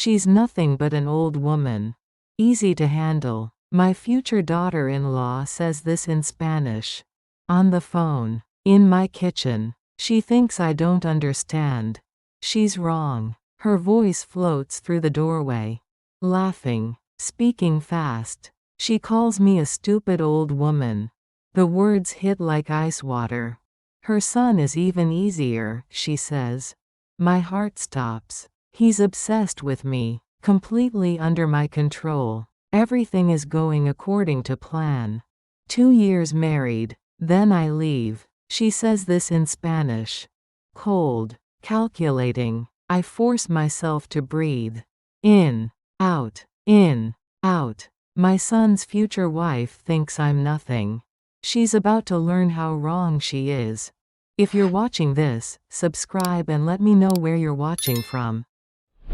She's nothing but an old woman. Easy to handle. My future daughter-in-law says this in Spanish. On the phone. In my kitchen. She thinks I don't understand. She's wrong. Her voice floats through the doorway. Laughing. Speaking fast. She calls me a stupid old woman. The words hit like ice water. Her son is even easier, she says. My heart stops. He's obsessed with me. Completely under my control. Everything is going according to plan. 2 years married. Then I leave. She says this in Spanish. Cold. Calculating. I force myself to breathe. In. Out. In. Out. My son's future wife thinks I'm nothing. She's about to learn how wrong she is. If you're watching this, subscribe and let me know where you're watching from.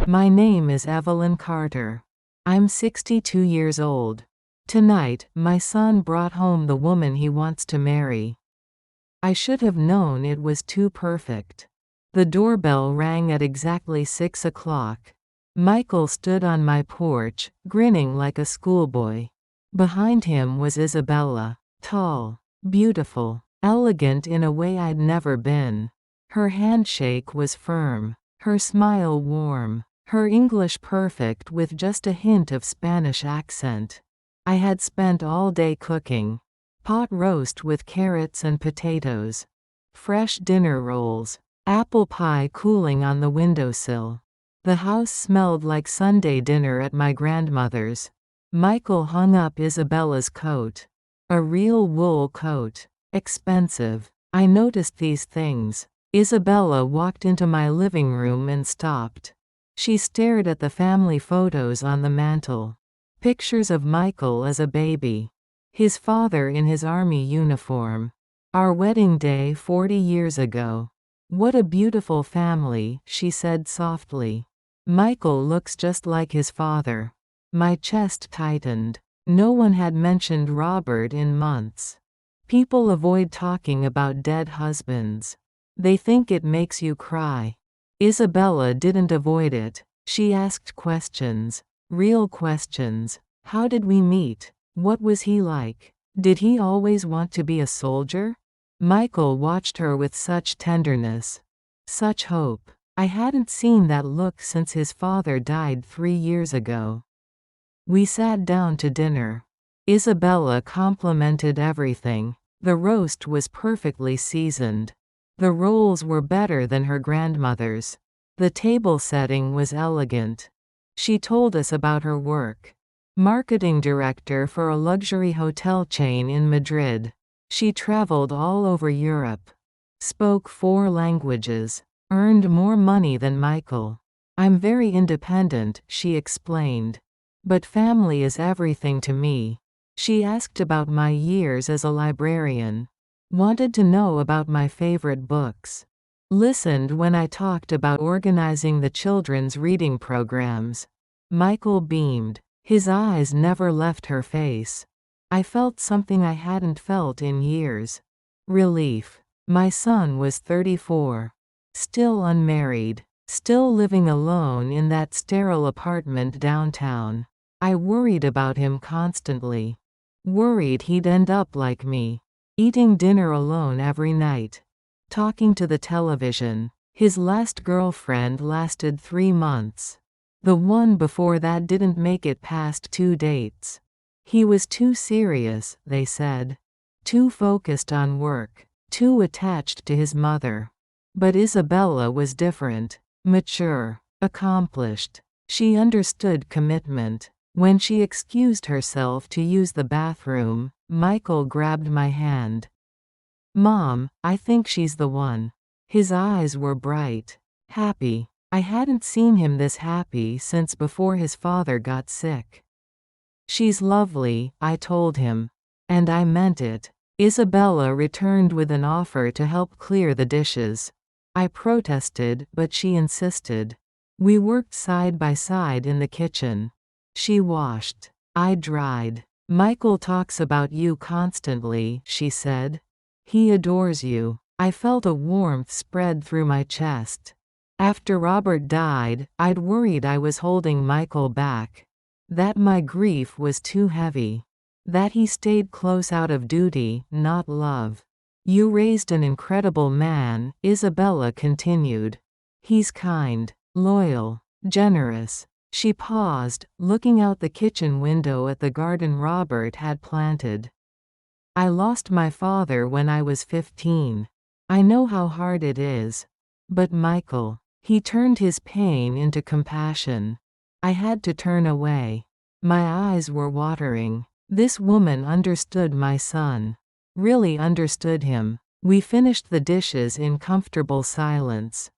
My name is Evelyn Carter. I'm 62 years old. Tonight, my son brought home the woman he wants to marry. I should have known it was too perfect. The doorbell rang at exactly 6 o'clock. Michael stood on my porch, grinning like a schoolboy. Behind him was Isabella, tall, beautiful, elegant in a way I'd never been. Her handshake was firm, her smile warm, her English perfect with just a hint of Spanish accent. I had spent all day cooking. Pot roast with carrots and potatoes. Fresh dinner rolls. Apple pie cooling on the windowsill. The house smelled like Sunday dinner at my grandmother's. Michael hung up Isabella's coat. A real wool coat. Expensive. I noticed these things. Isabella walked into my living room and stopped. She stared at the family photos on the mantel. Pictures of Michael as a baby. His father in his army uniform. Our wedding day 40 years ago. What a beautiful family, she said softly. Michael looks just like his father. My chest tightened. No one had mentioned Robert in months. People avoid talking about dead husbands. They think it makes you cry. Isabella didn't avoid it. She asked questions. Real questions. How did we meet? What was he like? Did he always want to be a soldier? Michael watched her with such tenderness. Such hope. I hadn't seen that look since his father died 3 years ago. We sat down to dinner. Isabella complimented everything. The roast was perfectly seasoned. The rolls were better than her grandmother's. The table setting was elegant. She told us about her work. Marketing director for a luxury hotel chain in Madrid. She traveled all over Europe. Spoke 4 languages. Earned more money than Michael. I'm very independent, she explained. But family is everything to me. She asked about my years as a librarian. Wanted to know about my favorite books. Listened when I talked about organizing the children's reading programs. Michael beamed. His eyes never left her face. I felt something I hadn't felt in years. Relief. My son was 34. Still unmarried. Still living alone in that sterile apartment downtown. I worried about him constantly. Worried he'd end up like me. Eating dinner alone every night. Talking to the television. His last girlfriend lasted 3 months. The one before that didn't make it past 2 dates. He was too serious, they said. Too focused on work. Too attached to his mother. But Isabella was different. Mature. Accomplished. She understood commitment. When she excused herself to use the bathroom, Michael grabbed my hand. Mom, I think she's the one. His eyes were bright. Happy. I hadn't seen him this happy since before his father got sick. She's lovely, I told him. And I meant it. Isabella returned with an offer to help clear the dishes. I protested, but she insisted. We worked side by side in the kitchen. She washed. I dried. Michael talks about you constantly, she said. He adores you. I felt a warmth spread through my chest. After Robert died, I'd worried I was holding Michael back. That my grief was too heavy. That he stayed close out of duty, not love. You raised an incredible man, Isabella continued. He's kind, loyal, generous. She paused, looking out the kitchen window at the garden Robert had planted. I lost my father when I was 15. I know how hard it is. But Michael, he turned his pain into compassion. I had to turn away. My eyes were watering. This woman understood my son. Really understood him. We finished the dishes in comfortable silence.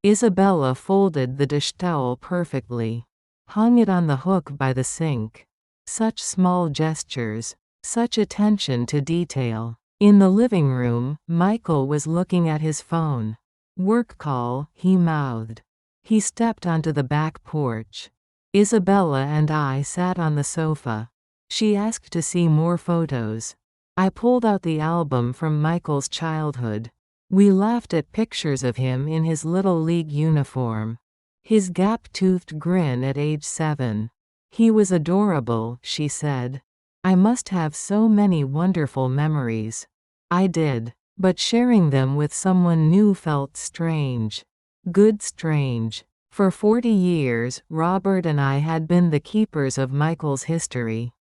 Isabella folded the dish towel perfectly. Hung it on the hook by the sink. Such small gestures. Such attention to detail. In the living room, Michael was looking at his phone. Work call, he mouthed. He stepped onto the back porch. Isabella and I sat on the sofa. She asked to see more photos. I pulled out the album from Michael's childhood. We laughed at pictures of him in his Little League uniform. His gap-toothed grin at age 7. He was adorable, she said. I must have so many wonderful memories. I did. But sharing them with someone new felt strange. Good strange. For 40 years, Robert and I had been the keepers of Michael's history.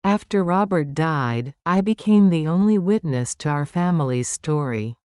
After Robert died, I became the only witness to our family's story.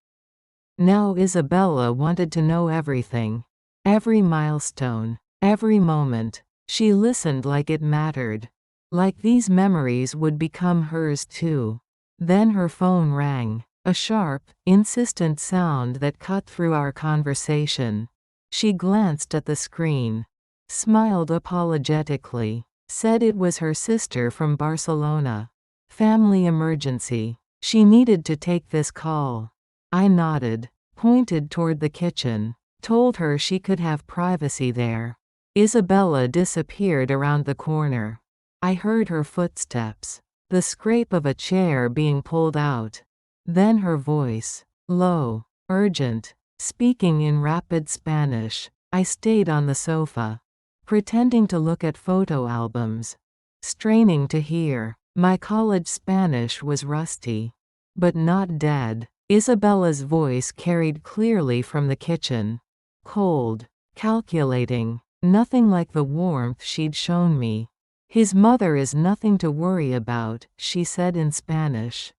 Now Isabella wanted to know everything. Every milestone. Every moment. She listened like it mattered. Like these memories would become hers too. Then her phone rang. A sharp, insistent sound that cut through our conversation. She glanced at the screen. Smiled apologetically. Said it was her sister from Barcelona. Family emergency. She needed to take this call. I nodded. Pointed toward the kitchen. Told her she could have privacy there. Isabella disappeared around the corner. I heard her footsteps. The scrape of a chair being pulled out. Then her voice. Low. Urgent. Speaking in rapid Spanish. I stayed on the sofa. Pretending to look at photo albums. Straining to hear. My college Spanish was rusty. But not dead. Isabella's voice carried clearly from the kitchen. Cold. Calculating. Nothing like the warmth she'd shown me. His mother is nothing to worry about, she said in Spanish.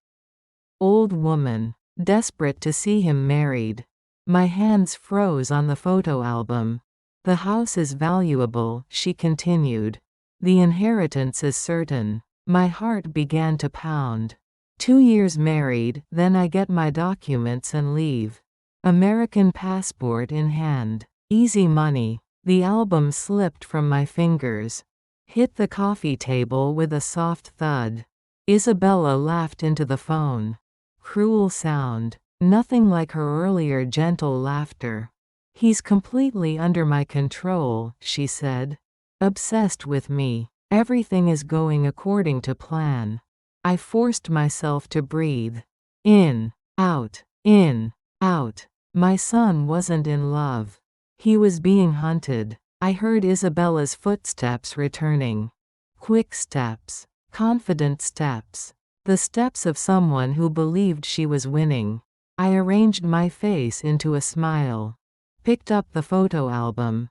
Old woman. Desperate to see him married. My hands froze on the photo album. The house is valuable, she continued. The inheritance is certain. My heart began to pound. 2 years married, then I get my documents and leave. American passport in hand. Easy money. The album slipped from my fingers. Hit the coffee table with a soft thud. Isabella laughed into the phone. Cruel sound. Nothing like her earlier gentle laughter. He's completely under my control, she said. Obsessed with me. Everything is going according to plan. I forced myself to breathe. In, out, in, out. My son wasn't in love. He was being hunted. I heard Isabella's footsteps returning. Quick steps. Confident steps. The steps of someone who believed she was winning. I arranged my face into a smile. Picked up the photo album.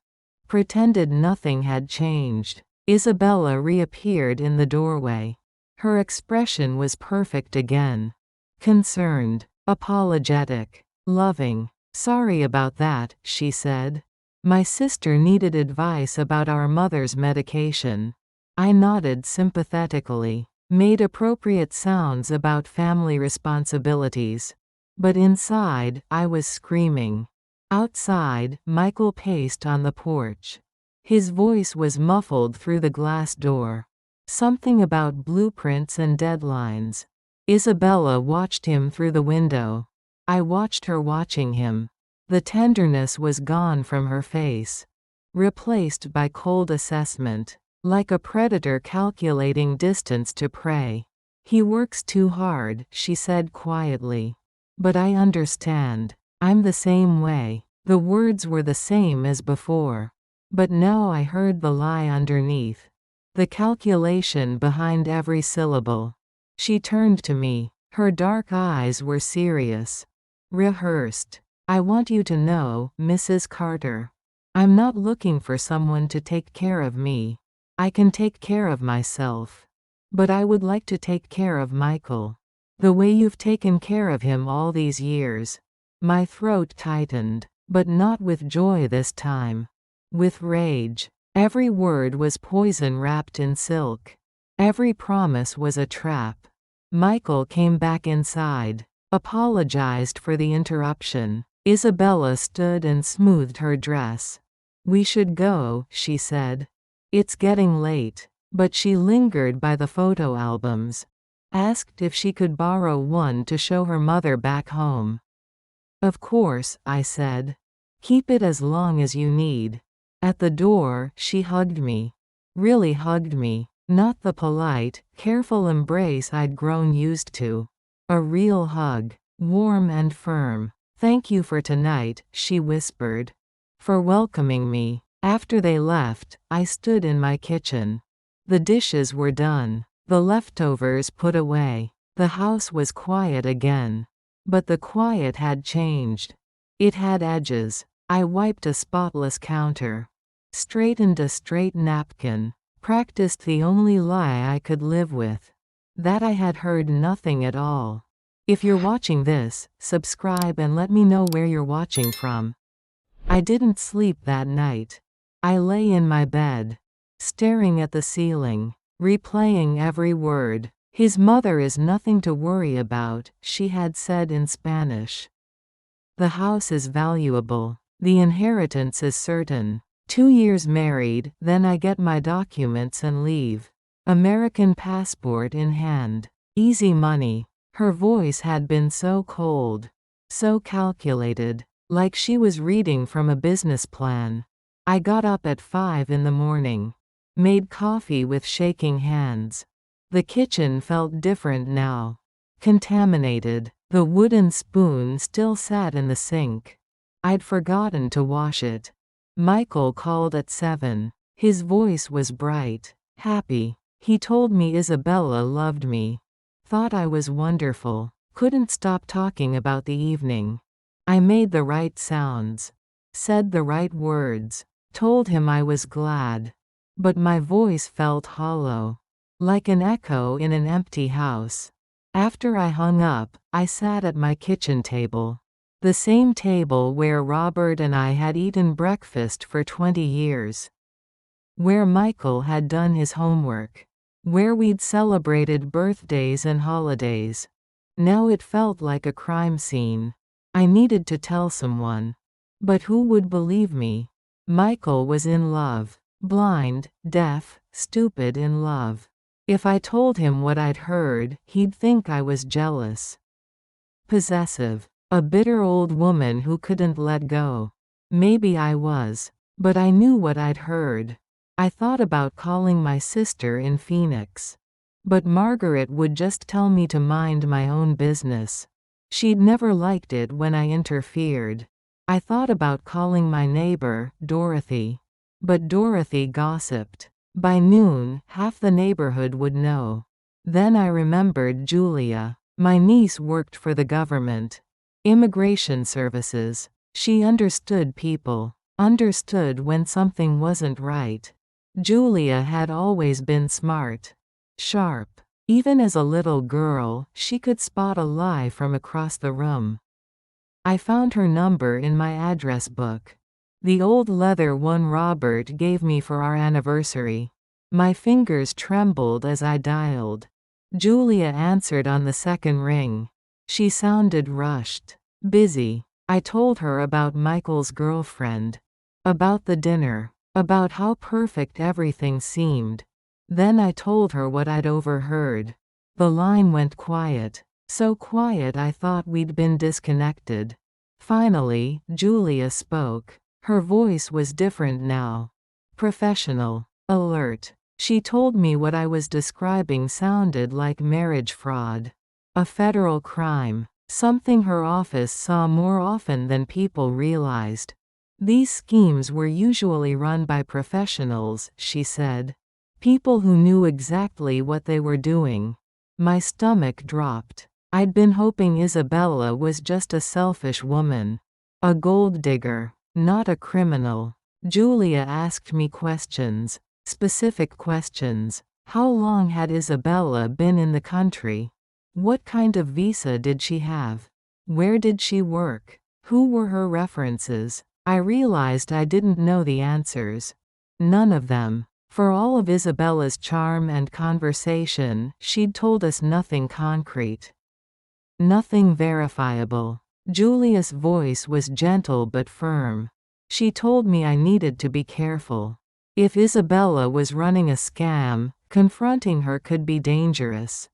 Pretended nothing had changed. Isabella reappeared in the doorway. Her expression was perfect again. Concerned. Apologetic. Loving. Sorry about that, she said. My sister needed advice about our mother's medication. I nodded sympathetically. Made appropriate sounds about family responsibilities. But inside, I was screaming. Outside, Michael paced on the porch. His voice was muffled through the glass door. Something about blueprints and deadlines. Isabella watched him through the window. I watched her watching him. The tenderness was gone from her face. Replaced by cold assessment. Like a predator calculating distance to prey. He works too hard, she said quietly. But I understand. I'm the same way. The words were the same as before. But now I heard the lie underneath. The calculation behind every syllable. She turned to me. Her dark eyes were serious. Rehearsed. I want you to know, Mrs. Carter. I'm not looking for someone to take care of me. I can take care of myself. But I would like to take care of Michael. The way you've taken care of him all these years. My throat tightened, but not with joy this time. With rage. Every word was poison wrapped in silk. Every promise was a trap. Michael came back inside, apologized for the interruption. Isabella stood and smoothed her dress. We should go, she said. It's getting late. But she lingered by the photo albums. Asked if she could borrow one to show her mother back home. Of course, I said. Keep it as long as you need. At the door, she hugged me. Really hugged me. Not the polite, careful embrace I'd grown used to. A real hug. Warm and firm. Thank you for tonight, she whispered. For welcoming me. After they left, I stood in my kitchen. The dishes were done. The leftovers put away. The house was quiet again. But the quiet had changed. It had edges. I wiped a spotless counter. Straightened a straight napkin. Practiced the only lie I could live with. That I had heard nothing at all. If you're watching this, subscribe and let me know where you're watching from. I didn't sleep that night. I lay in my bed, staring at the ceiling, replaying every word. His mother is nothing to worry about, she had said in Spanish. The house is valuable. The inheritance is certain. 2 years married, then I get my documents and leave. American passport in hand. Easy money. Her voice had been so cold. So calculated. Like she was reading from a business plan. I got up at 5 in the morning. Made coffee with shaking hands. The kitchen felt different now. Contaminated. The wooden spoon still sat in the sink. I'd forgotten to wash it. Michael called at 7. His voice was bright. Happy. He told me Isabella loved me. Thought I was wonderful. Couldn't stop talking about the evening. I made the right sounds. Said the right words. Told him I was glad. But my voice felt hollow. Like an echo in an empty house. After I hung up, I sat at my kitchen table. The same table where Robert and I had eaten breakfast for 20 years. Where Michael had done his homework. Where we'd celebrated birthdays and holidays. Now it felt like a crime scene. I needed to tell someone. But who would believe me? Michael was in love. Blind, deaf, stupid in love. If I told him what I'd heard, he'd think I was jealous. Possessive. A bitter old woman who couldn't let go. Maybe I was. But I knew what I'd heard. I thought about calling my sister in Phoenix. But Margaret would just tell me to mind my own business. She'd never liked it when I interfered. I thought about calling my neighbor, Dorothy. But Dorothy gossiped. By noon, half the neighborhood would know. Then I remembered Julia. My niece worked for the government. Immigration services. She understood people. Understood when something wasn't right. Julia had always been smart. Sharp. Even as a little girl, she could spot a lie from across the room. I found her number in my address book. The old leather one Robert gave me for our anniversary. My fingers trembled as I dialed. Julia answered on the second ring. She sounded rushed. Busy. I told her about Michael's girlfriend. About the dinner. About how perfect everything seemed. Then I told her what I'd overheard. The line went quiet. So quiet I thought we'd been disconnected. Finally, Julia spoke. Her voice was different now. Professional. Alert. She told me what I was describing sounded like marriage fraud. A federal crime. Something her office saw more often than people realized. These schemes were usually run by professionals, she said. People who knew exactly what they were doing. My stomach dropped. I'd been hoping Isabella was just a selfish woman. A gold digger, not a criminal. Julia asked me questions. Specific questions. How long had Isabella been in the country? What kind of visa did she have? Where did she work? Who were her references? I realized I didn't know the answers. None of them. For all of Isabella's charm and conversation, she'd told us nothing concrete. Nothing verifiable. Julia's voice was gentle but firm. She told me I needed to be careful. If Isabella was running a scam, confronting her could be dangerous.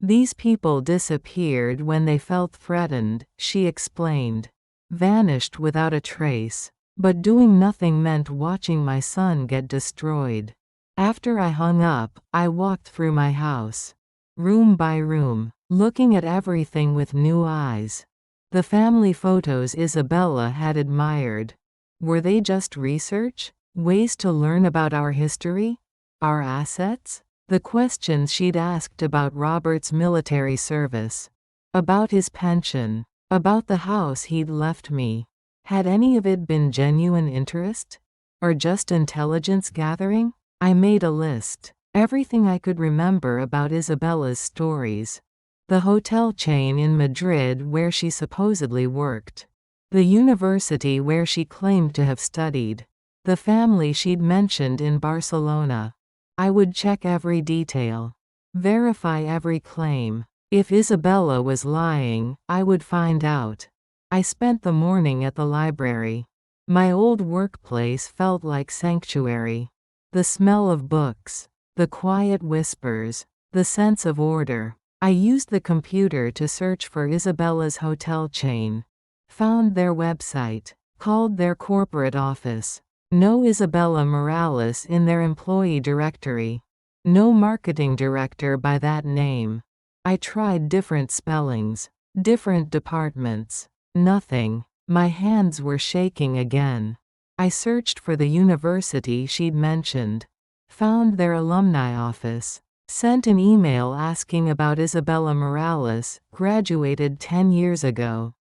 These people disappeared when they felt threatened, she explained. Vanished without a trace. But doing nothing meant watching my son get destroyed. After I hung up, I walked through my house. Room by room, looking at everything with new eyes. The family photos Isabella had admired. Were they just research? Ways to learn about our history? Our assets? The questions she'd asked about Robert's military service. About his pension. About the house he'd left me. Had any of it been genuine interest? Or just intelligence gathering? I made a list. Everything I could remember about Isabella's stories. The hotel chain in Madrid where she supposedly worked. The university where she claimed to have studied. The family she'd mentioned in Barcelona. I would check every detail. Verify every claim. If Isabella was lying, I would find out. I spent the morning at the library. My old workplace felt like sanctuary. The smell of books. The quiet whispers. The sense of order. I used the computer to search for Isabella's hotel chain. Found their website. Called their corporate office. No Isabella Morales in their employee directory. No marketing director by that name. I tried different spellings. Different departments. Nothing. My hands were shaking again. I searched for the university she'd mentioned. Found their alumni office. Sent an email asking about Isabella Morales, graduated 10 years ago.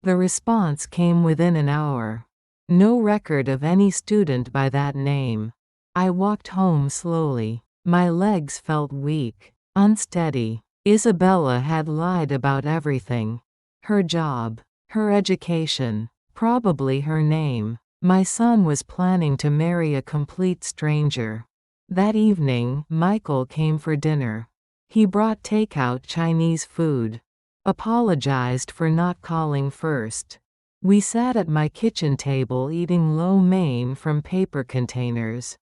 The response came within an hour. No record of any student by that name. I walked home slowly. My legs felt weak, unsteady. Isabella had lied about everything. Her job. Her education. Probably her name. My son was planning to marry a complete stranger. That evening, Michael came for dinner. He brought takeout Chinese food. Apologized for not calling first. We sat at my kitchen table eating lo mein from paper containers.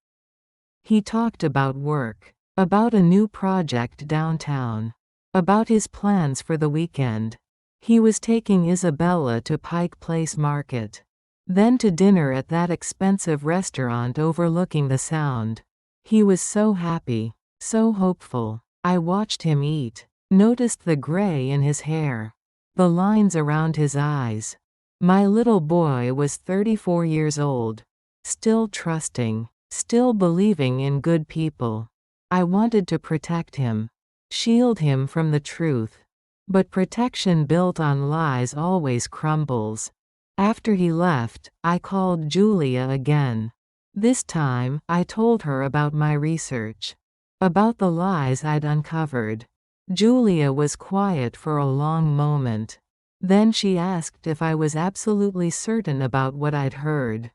He talked about work. About a new project downtown. About his plans for the weekend. He was taking Isabella to Pike Place Market. Then to dinner at that expensive restaurant overlooking the Sound. He was so happy. So hopeful. I watched him eat. Noticed the gray in his hair. The lines around his eyes. My little boy was 34 years old. Still trusting. Still believing in good people. I wanted to protect him. Shield him from the truth. But protection built on lies always crumbles. After he left, I called Julia again. This time, I told her about my research. About the lies I'd uncovered. Julia was quiet for a long moment. Then she asked if I was absolutely certain about what I'd heard.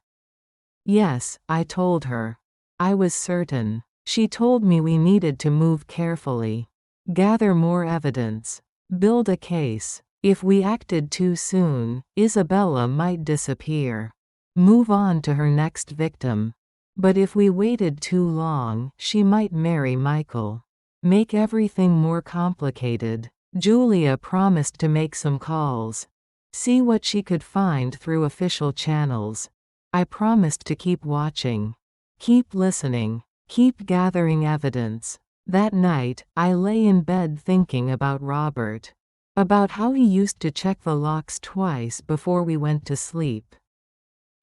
Yes, I told her. I was certain. She told me we needed to move carefully. Gather more evidence. Build a case. If we acted too soon, Isabella might disappear. Move on to her next victim. But if we waited too long, she might marry Michael. Make everything more complicated. Julia promised to make some calls. See what she could find through official channels. I promised to keep watching. Keep listening. Keep gathering evidence. That night, I lay in bed thinking about Robert. About how he used to check the locks twice before we went to sleep.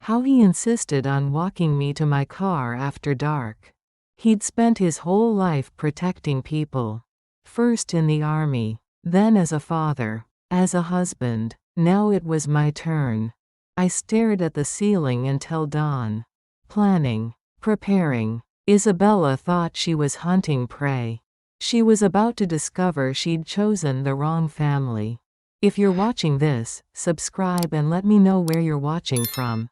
How he insisted on walking me to my car after dark. He'd spent his whole life protecting people. First in the army, then as a father, as a husband. Now it was my turn. I stared at the ceiling until dawn. Planning, preparing. Isabella thought she was hunting prey. She was about to discover she'd chosen the wrong family. If you're watching this, subscribe and let me know where you're watching from.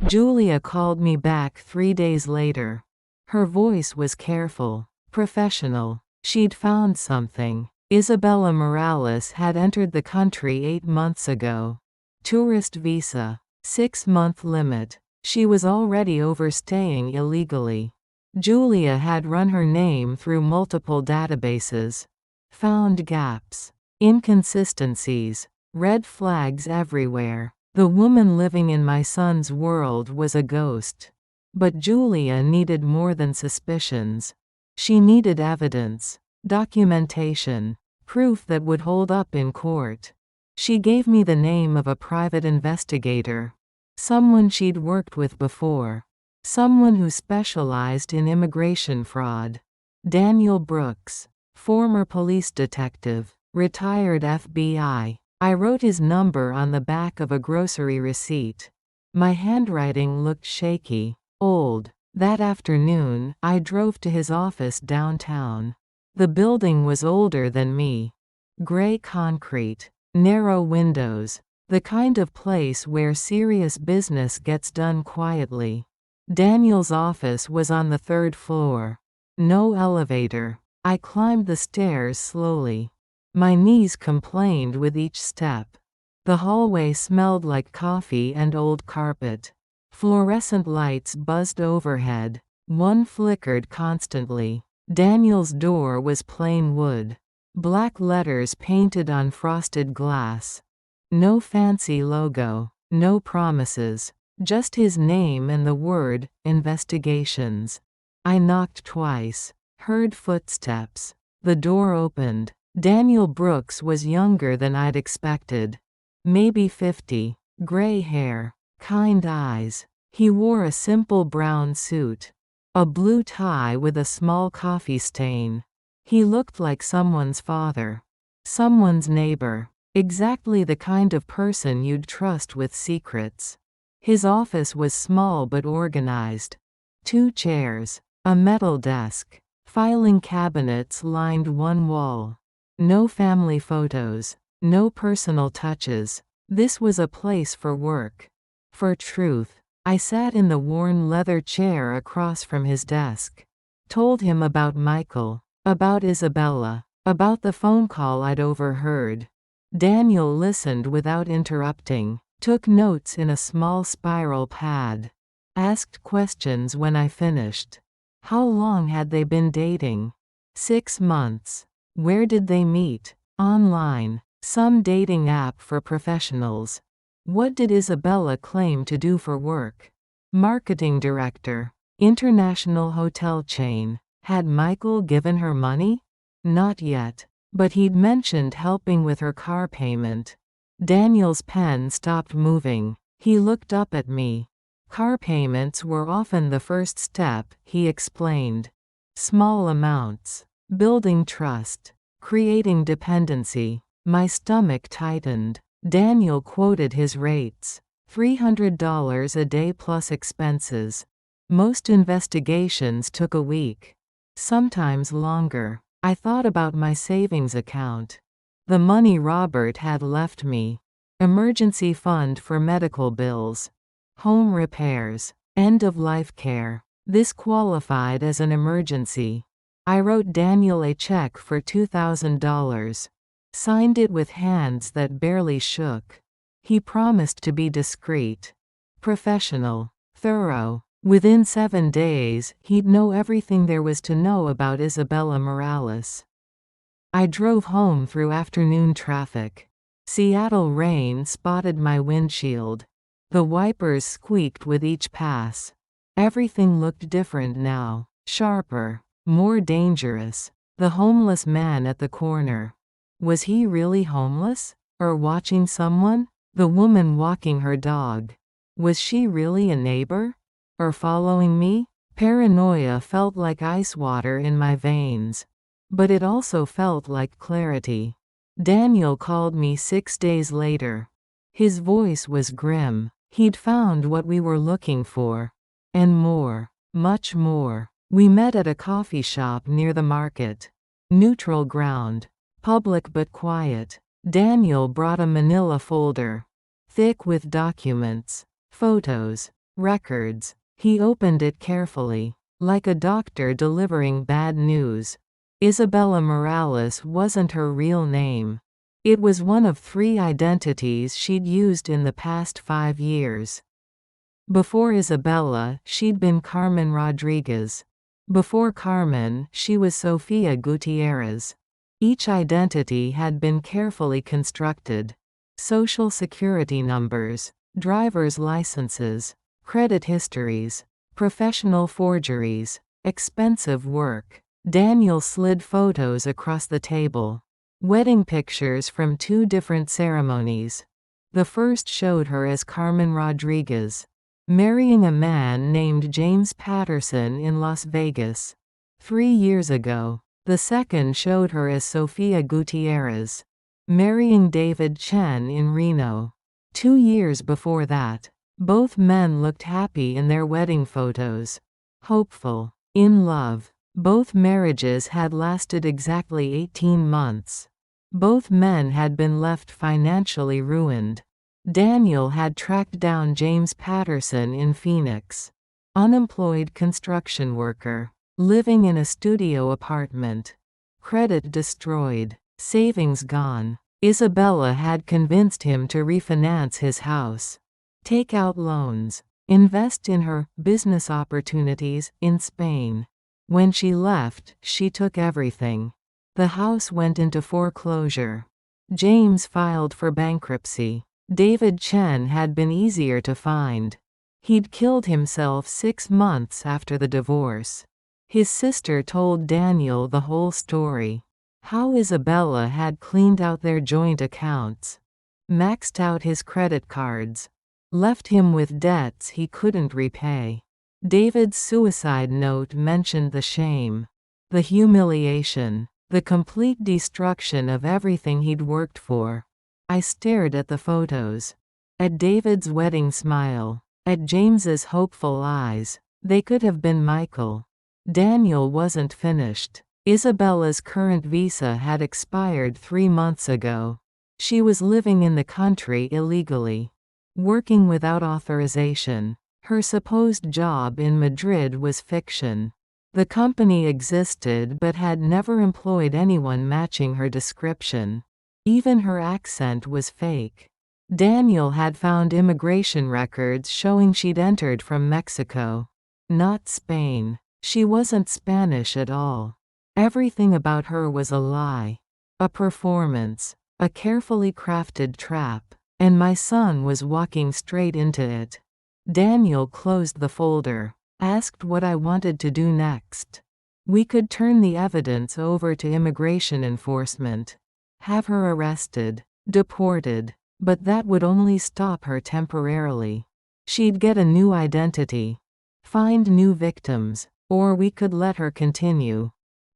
Julia called me back 3 days later. Her voice was careful, professional. She'd found something. Isabella Morales had entered the country 8 months ago. Tourist visa. 6-month limit. She was already overstaying illegally. Julia had run her name through multiple databases. Found gaps. Inconsistencies. Red flags everywhere. The woman living in my son's world was a ghost. But Julia needed more than suspicions. She needed evidence. Documentation. Proof that would hold up in court. She gave me the name of a private investigator. Someone she'd worked with before. Someone who specialized in immigration fraud. Daniel Brooks. Former police detective. Retired FBI. I wrote his number on the back of a grocery receipt. My handwriting looked shaky. Old. That afternoon, I drove to his office downtown. The building was older than me. Gray concrete. Narrow windows. The kind of place where serious business gets done quietly. Daniel's office was on the 3rd floor. No elevator. I climbed the stairs slowly. My knees complained with each step. The hallway smelled like coffee and old carpet. Fluorescent lights buzzed overhead. One flickered constantly. Daniel's door was plain wood. Black letters painted on frosted glass. No fancy logo. No promises. Just his name and the word, investigations. I knocked twice. Heard footsteps. The door opened. Daniel Brooks was younger than I'd expected. Maybe 50. Gray hair. Kind eyes. He wore a simple brown suit. A blue tie with a small coffee stain. He looked like someone's father. Someone's neighbor. Exactly the kind of person you'd trust with secrets. His office was small but organized. 2 chairs. A metal desk. Filing cabinets lined one wall. No family photos. No personal touches. This was a place for work. For truth. I sat in the worn leather chair across from his desk. Told him about Michael. About Isabella. About the phone call I'd overheard. Daniel listened without interrupting. Took notes in a small spiral pad. Asked questions when I finished. How long had they been dating? 6 months. Where did they meet? Online. Some dating app for professionals. What did Isabella claim to do for work? Marketing director. International hotel chain. Had Michael given her money? Not yet. But he'd mentioned helping with her car payment. Daniel's pen stopped moving. He looked up at me. Car payments were often the first step, he explained. Small amounts. Building trust. Creating dependency. My stomach tightened. Daniel quoted his rates. $300 a day plus expenses. Most investigations took a week. Sometimes longer. I thought about my savings account. The money Robert had left me. Emergency fund for medical bills. Home repairs. End-of-life care. This qualified as an emergency. I wrote Daniel a check for $2,000. Signed it with hands that barely shook. He promised to be discreet. Professional. Thorough. Within 7 days, he'd know everything there was to know about Isabella Morales. I drove home through afternoon traffic. Seattle rain spotted my windshield. The wipers squeaked with each pass. Everything looked different now. Sharper. More dangerous. The homeless man at the corner. Was he really homeless? Or watching someone? The woman walking her dog. Was she really a neighbor? Or following me? Paranoia felt like ice water in my veins. But it also felt like clarity. Daniel called me 6 days later. His voice was grim. He'd found what we were looking for. And more. Much more. We met at a coffee shop near the market. Neutral ground. Public but quiet. Daniel brought a manila folder. Thick with documents. Photos. Records. He opened it carefully. Like a doctor delivering bad news. Isabella Morales wasn't her real name. It was one of 3 identities she'd used in the past 5 years. Before Isabella, she'd been Carmen Rodriguez. Before Carmen, she was Sofia Gutierrez. Each identity had been carefully constructed. Social security numbers, driver's licenses, credit histories, professional forgeries, expensive work. Daniel slid photos across the table. Wedding pictures from 2 different ceremonies. The first showed her as Carmen Rodriguez, marrying a man named James Patterson in Las Vegas 3 years ago. The second showed her as Sofia Gutierrez, marrying David Chen in Reno 2 years before that. Both men looked happy in their wedding photos. Hopeful. In love. Both marriages had lasted exactly 18 months. Both men had been left financially ruined. Daniel had tracked down James Patterson in Phoenix. Unemployed construction worker. Living in a studio apartment. Credit destroyed. Savings gone. Isabella had convinced him to refinance his house. Take out loans. Invest in her business opportunities in Spain. When she left, she took everything. The house went into foreclosure. James filed for bankruptcy. David Chen had been easier to find. He'd killed himself 6 months after the divorce. His sister told Daniel the whole story. How Isabella had cleaned out their joint accounts. Maxed out his credit cards. Left him with debts he couldn't repay. David's suicide note mentioned the shame. The humiliation. The complete destruction of everything he'd worked for. I stared at the photos. At David's wedding smile. At James's hopeful eyes. They could have been Michael. Daniel wasn't finished. Isabella's current visa had expired 3 months ago. She was living in the country illegally. Working without authorization. Her supposed job in Madrid was fiction. The company existed but had never employed anyone matching her description. Even her accent was fake. Daniel had found immigration records showing she'd entered from Mexico. Not Spain. She wasn't Spanish at all. Everything about her was a lie. A performance. A carefully crafted trap. And my son was walking straight into it. Daniel closed the folder. Asked what I wanted to do next. We could turn the evidence over to immigration enforcement. Have her arrested. Deported. But that would only stop her temporarily. She'd get a new identity. Find new victims. Or we could let her continue.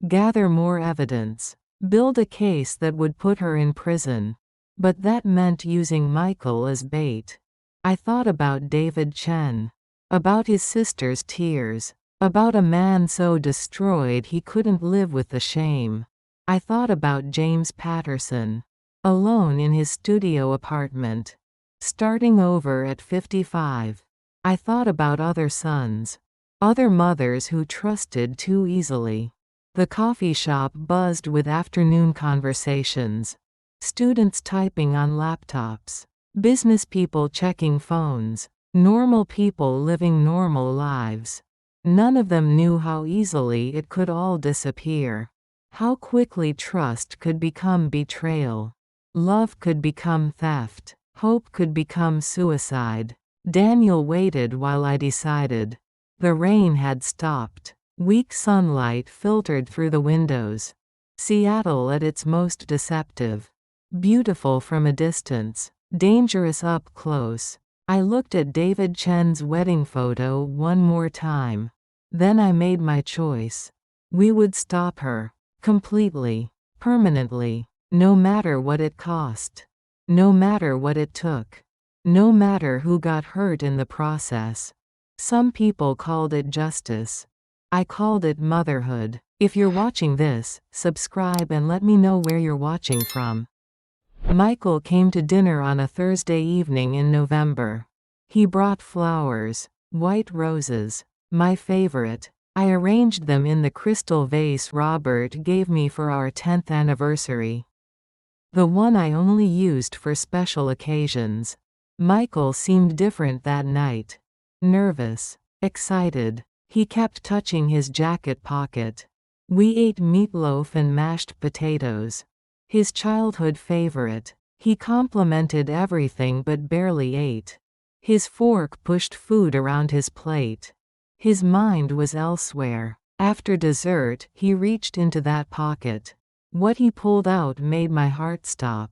Gather more evidence. Build a case that would put her in prison. But that meant using Michael as bait. I thought about David Chen. About his sister's tears. About a man so destroyed he couldn't live with the shame. I thought about James Patterson. Alone in his studio apartment. Starting over at 55. I thought about other sons. Other mothers who trusted too easily. The coffee shop buzzed with afternoon conversations. Students typing on laptops. Business people checking phones. Normal people living normal lives. None of them knew how easily it could all disappear. How quickly trust could become betrayal. Love could become theft. Hope could become suicide. Daniel waited while I decided. The rain had stopped. Weak sunlight filtered through the windows. Seattle at its most deceptive. Beautiful from a distance. Dangerous up close. I looked at David Chen's wedding photo one more time. Then I made my choice. We would stop her. Completely. Permanently. No matter what it cost. No matter what it took. No matter who got hurt in the process. Some people called it justice. I called it motherhood. If you're watching this, subscribe and let me know where you're watching from. Michael came to dinner on a Thursday evening in November. He brought flowers, white roses, my favorite. I arranged them in the crystal vase Robert gave me for our 10th anniversary. The one I only used for special occasions. Michael seemed different that night. Nervous. Excited. He kept touching his jacket pocket. We ate meatloaf and mashed potatoes. His childhood favorite. He complimented everything but barely ate. His fork pushed food around his plate. His mind was elsewhere. After dessert, he reached into that pocket. What he pulled out made my heart stop.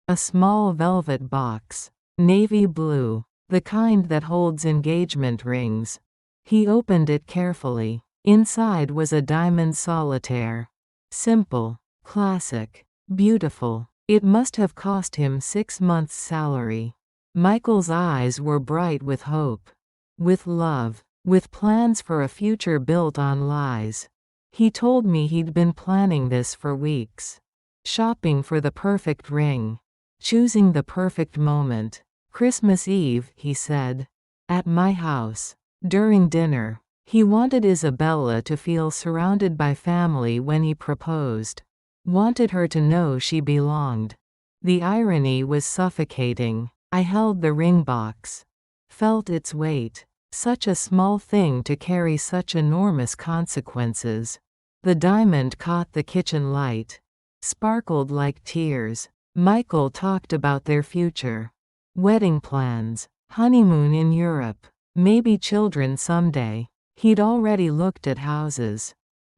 A small velvet box. Navy blue. The kind that holds engagement rings. He opened it carefully. Inside was a diamond solitaire. Simple. Classic. Beautiful. It must have cost him 6 months' salary. Michael's eyes were bright with hope. With love. With plans for a future built on lies. He told me he'd been planning this for weeks. Shopping for the perfect ring. Choosing the perfect moment. Christmas Eve, he said. At my house. During dinner. He wanted Isabella to feel surrounded by family when he proposed. Wanted her to know she belonged. The irony was suffocating. I held the ring box. Felt its weight. Such a small thing to carry such enormous consequences. The diamond caught the kitchen light. Sparkled like tears. Michael talked about their future. Wedding plans. Honeymoon in Europe. Maybe children someday. He'd already looked at houses.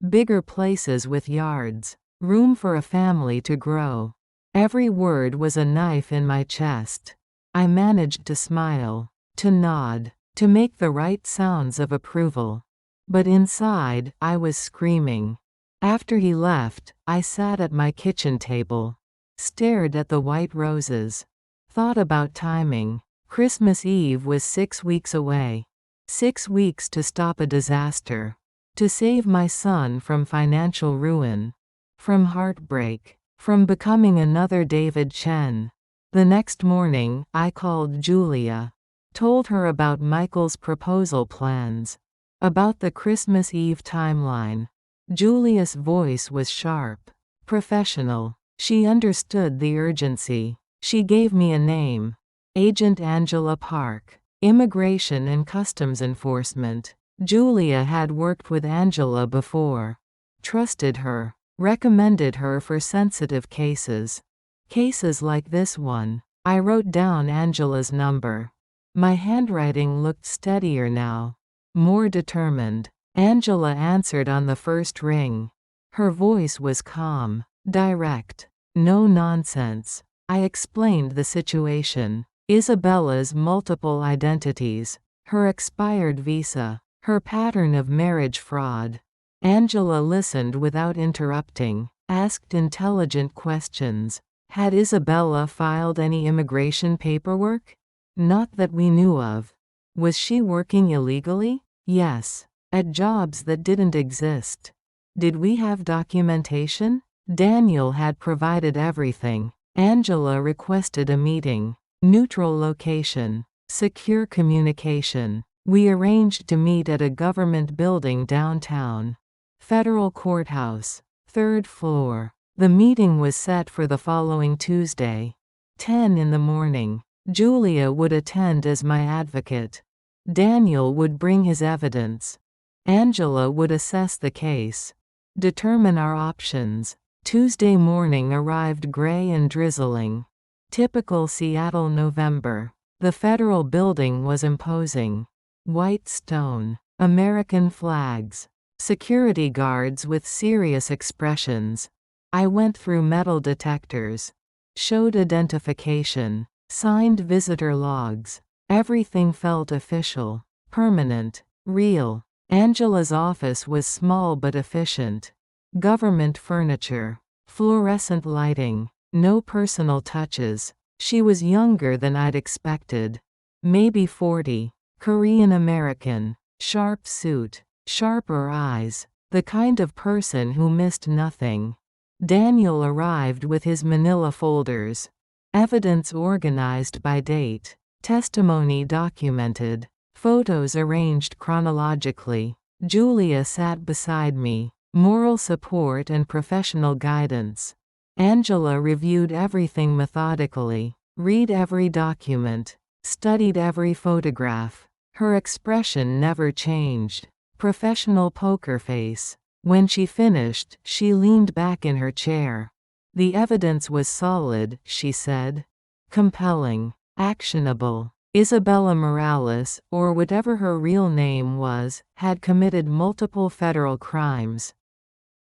Bigger places with yards. Room for a family to grow. Every word was a knife in my chest. I managed to smile. To nod. To make the right sounds of approval. But inside, I was screaming. After he left, I sat at my kitchen table. Stared at the white roses. Thought about timing. Christmas Eve was 6 weeks away. 6 weeks to stop a disaster. To save my son from financial ruin. From heartbreak. From becoming another David Chen. The next morning, I called Julia. Told her about Michael's proposal plans. About the Christmas Eve timeline. Julia's voice was sharp. Professional. She understood the urgency. She gave me a name. Agent Angela Park. Immigration and Customs Enforcement. Julia had worked with Angela before. Trusted her. Recommended her for sensitive cases. Cases like this one. I wrote down Angela's number. My handwriting looked steadier now. More determined. Angela answered on the first ring. Her voice was calm. Direct. No nonsense. I explained the situation. Isabella's multiple identities. Her expired visa. Her pattern of marriage fraud. Angela listened without interrupting. Asked intelligent questions. Had Isabella filed any immigration paperwork? Not that we knew of. Was she working illegally? Yes. At jobs that didn't exist. Did we have documentation? Daniel had provided everything. Angela requested a meeting. Neutral location. Secure communication. We arranged to meet at a government building downtown. Federal Courthouse. 3rd floor. The meeting was set for the following Tuesday. 10 in the morning. Julia would attend as my advocate. Daniel would bring his evidence. Angela would assess the case. Determine our options. Tuesday morning arrived gray and drizzling. Typical Seattle November. The federal building was imposing. White stone. American flags. Security guards with serious expressions. I went through metal detectors. Showed identification. Signed visitor logs. Everything felt official, permanent, real. Angela's office was small but efficient. Government furniture, fluorescent lighting, no personal touches. She was younger than I'd expected. Maybe 40. Korean American. Sharp suit. Sharper eyes. The kind of person who missed nothing. Daniel arrived with his manila folders. Evidence organized by date. Testimony documented. Photos arranged chronologically. Julia sat beside me. Moral support and professional guidance. Angela reviewed everything methodically. Read every document. Studied every photograph. Her expression never changed. Professional poker face. When she finished, she leaned back in her chair. The evidence was solid, she said. Compelling. Actionable. Isabella Morales, or whatever her real name was, had committed multiple federal crimes.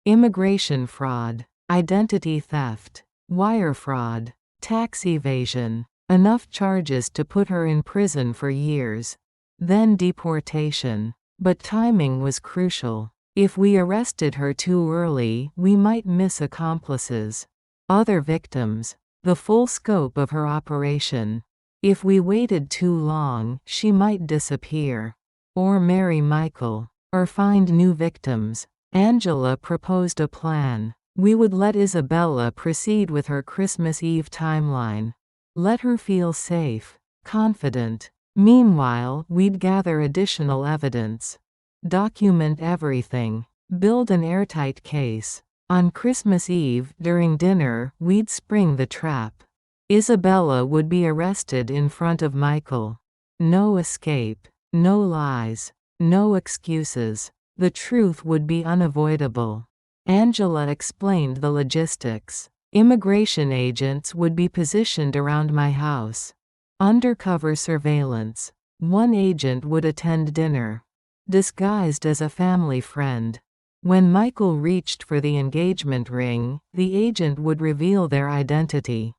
Immigration fraud. Identity theft. Wire fraud. Tax evasion. Enough charges to put her in prison for years. Then deportation. But timing was crucial. If we arrested her too early, we might miss accomplices. Other victims. The full scope of her operation. If we waited too long, she might disappear. Or marry Michael. Or find new victims. Angela proposed a plan. We would let Isabella proceed with her Christmas Eve timeline. Let her feel safe, confident. Meanwhile, we'd gather additional evidence. Document everything. Build an airtight case. On Christmas Eve, during dinner, we'd spring the trap. Isabella would be arrested in front of Michael. No escape. No lies. No excuses. The truth would be unavoidable. Angela explained the logistics. Immigration agents would be positioned around my house. Undercover surveillance. One agent would attend dinner. Disguised as a family friend. When Michael reached for the engagement ring, the agent would reveal their identity.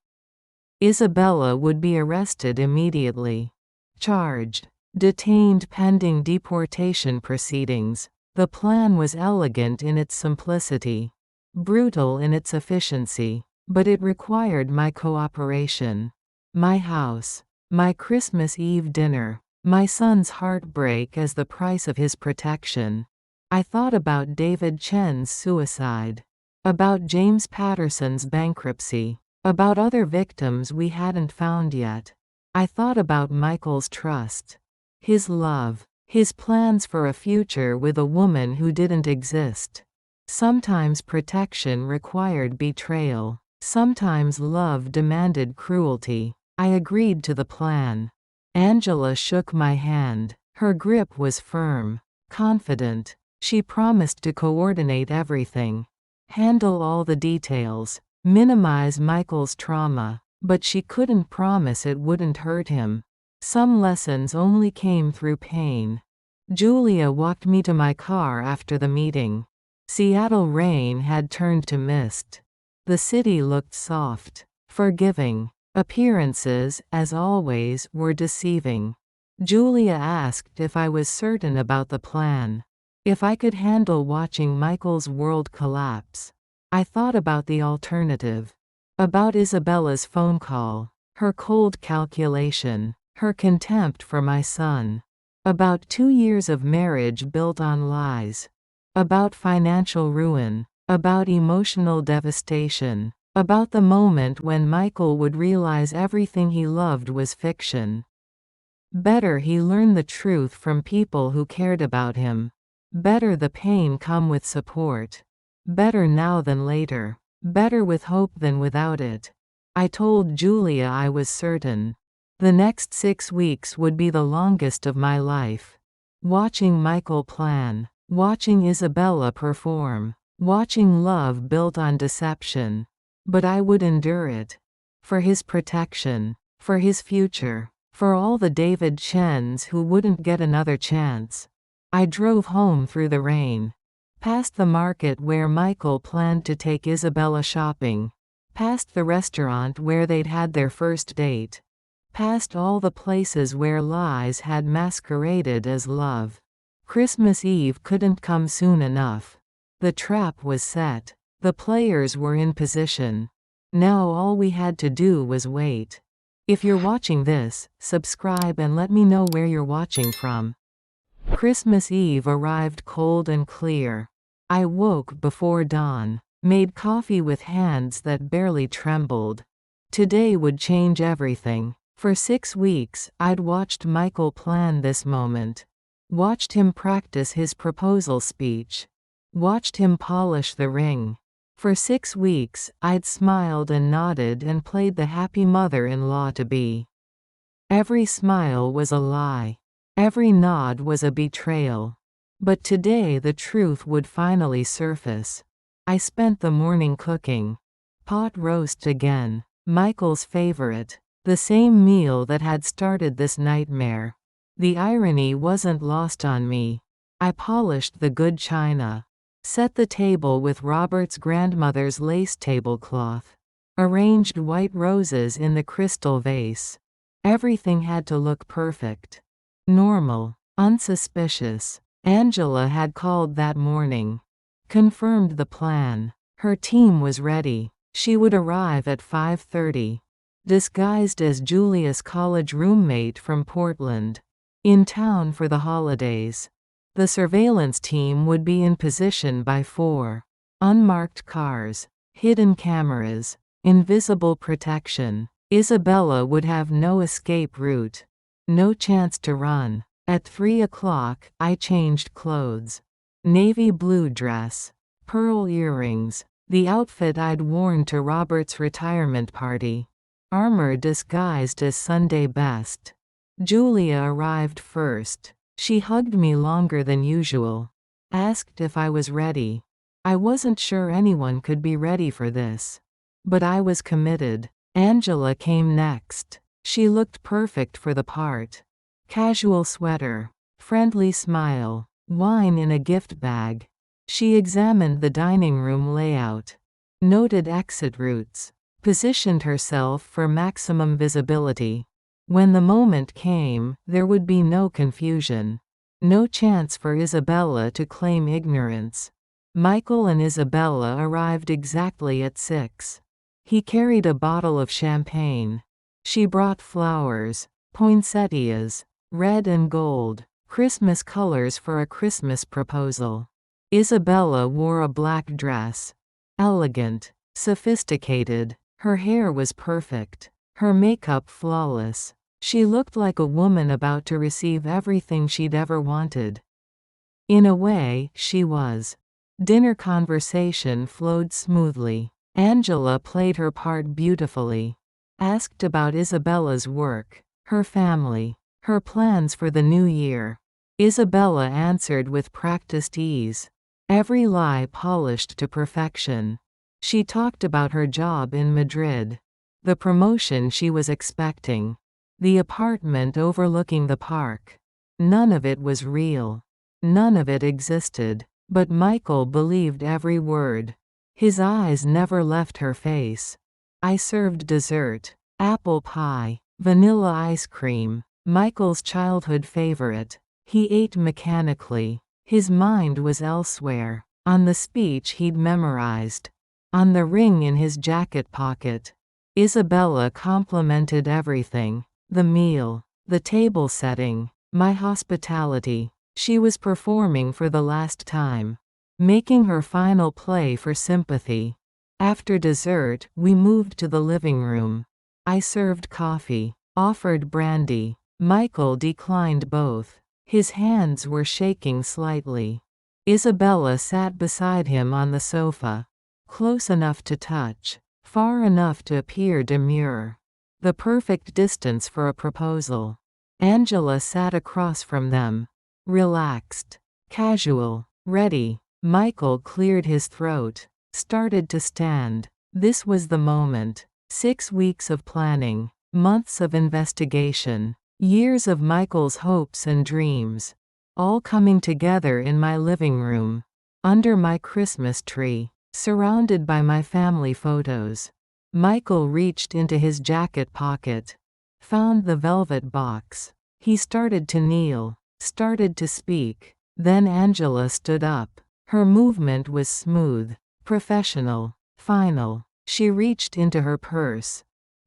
Isabella would be arrested immediately. Charged. Detained pending deportation proceedings. The plan was elegant in its simplicity. Brutal in its efficiency. But it required my cooperation. My house. My Christmas Eve dinner. My son's heartbreak as the price of his protection. I thought about David Chen's suicide. About James Patterson's bankruptcy. About other victims we hadn't found yet. I thought about Michael's trust. His love. His plans for a future with a woman who didn't exist. Sometimes protection required betrayal. Sometimes love demanded cruelty. I agreed to the plan. Angela shook my hand. Her grip was firm. Confident. She promised to coordinate everything. Handle all the details. Minimize Michael's trauma. But she couldn't promise it wouldn't hurt him. Some lessons only came through pain. Julia walked me to my car after the meeting. Seattle rain had turned to mist. The city looked soft. Forgiving. Appearances, as always, were deceiving. Julia asked if I was certain about the plan. If I could handle watching Michael's world collapse. I thought about the alternative. About Isabella's phone call. Her cold calculation. Her contempt for my son. About 2 years of marriage built on lies. About financial ruin. About emotional devastation. About the moment when Michael would realize everything he loved was fiction. Better he learn the truth from people who cared about him. Better the pain come with support. Better now than later. Better with hope than without it. I told Julia I was certain. The next 6 weeks would be the longest of my life. Watching Michael plan. Watching Isabella perform. Watching love built on deception. But I would endure it. For his protection. For his future. For all the David Chens who wouldn't get another chance. I drove home through the rain. Past the market where Michael planned to take Isabella shopping. Past the restaurant where they'd had their first date. past all the places where lies had masqueraded as love. Christmas Eve couldn't come soon enough. The trap was set. The players were in position. Now all we had to do was wait. If you're watching this, subscribe and let me know where you're watching from. Christmas Eve arrived cold and clear. I woke before dawn, made coffee with hands that barely trembled. Today would change everything. For 6 weeks, I'd watched Michael plan this moment. Watched him practice his proposal speech. Watched him polish the ring. For 6 weeks, I'd smiled and nodded and played the happy mother-in-law to be. Every smile was a lie. Every nod was a betrayal. But today the truth would finally surface. I spent the morning cooking. Pot roast again. Michael's favorite. The same meal that had started this nightmare. The irony wasn't lost on me. I polished the good china. Set the table with Robert's grandmother's lace tablecloth. Arranged white roses in the crystal vase. Everything had to look perfect. Normal. Unsuspicious. Angela had called that morning. Confirmed the plan. Her team was ready. She would arrive at 5:30. Disguised as Julia's college roommate from Portland. In town for the holidays. The surveillance team would be in position by 4. Unmarked cars. Hidden cameras. Invisible protection. Isabella would have no escape route. No chance to run. At 3 o'clock, I changed clothes. Navy blue dress. Pearl earrings. The outfit I'd worn to Robert's retirement party. Armor disguised as Sunday best. Julia arrived first. She hugged me longer than usual. Asked if I was ready. I wasn't sure anyone could be ready for this. But I was committed. Angela came next. She looked perfect for the part. Casual sweater. Friendly smile. Wine in a gift bag. She examined the dining room layout. Noted exit routes. Positioned herself for maximum visibility. When the moment came, there would be no confusion. No chance for Isabella to claim ignorance. Michael and Isabella arrived exactly at 6. He carried a bottle of champagne. She brought flowers. Poinsettias. Red and gold. Christmas colors for a Christmas proposal. Isabella wore a black dress. Elegant. Sophisticated. Her hair was perfect. Her makeup flawless. She looked like a woman about to receive everything she'd ever wanted. In a way, she was. Dinner conversation flowed smoothly. Angela played her part beautifully. Asked about Isabella's work, her family, her plans for the new year. Isabella answered with practiced ease. Every lie polished to perfection. She talked about her job in Madrid. The promotion she was expecting. The apartment overlooking the park. None of it was real. None of it existed. But Michael believed every word. His eyes never left her face. I served dessert. Apple pie. Vanilla ice cream. Michael's childhood favorite. He ate mechanically. His mind was elsewhere. On the speech he'd memorized. On the ring in his jacket pocket. Isabella complimented everything. The meal. The table setting. My hospitality. She was performing for the last time. Making her final play for sympathy. After dessert, we moved to the living room. I served coffee. Offered brandy. Michael declined both. His hands were shaking slightly. Isabella sat beside him on the sofa. Close enough to touch. Far enough to appear demure. The perfect distance for a proposal. Angela sat across from them. Relaxed. Casual. Ready. Michael cleared his throat. Started to stand. This was the moment. 6 weeks of planning. Months of investigation. Years of Michael's hopes and dreams. All coming together in my living room. Under my Christmas tree. Surrounded by my family photos. Michael reached into his jacket pocket. found the velvet box. He started to kneel, started to speak. Then Angela stood up. Her movement was smooth, professional, final. She reached into her purse,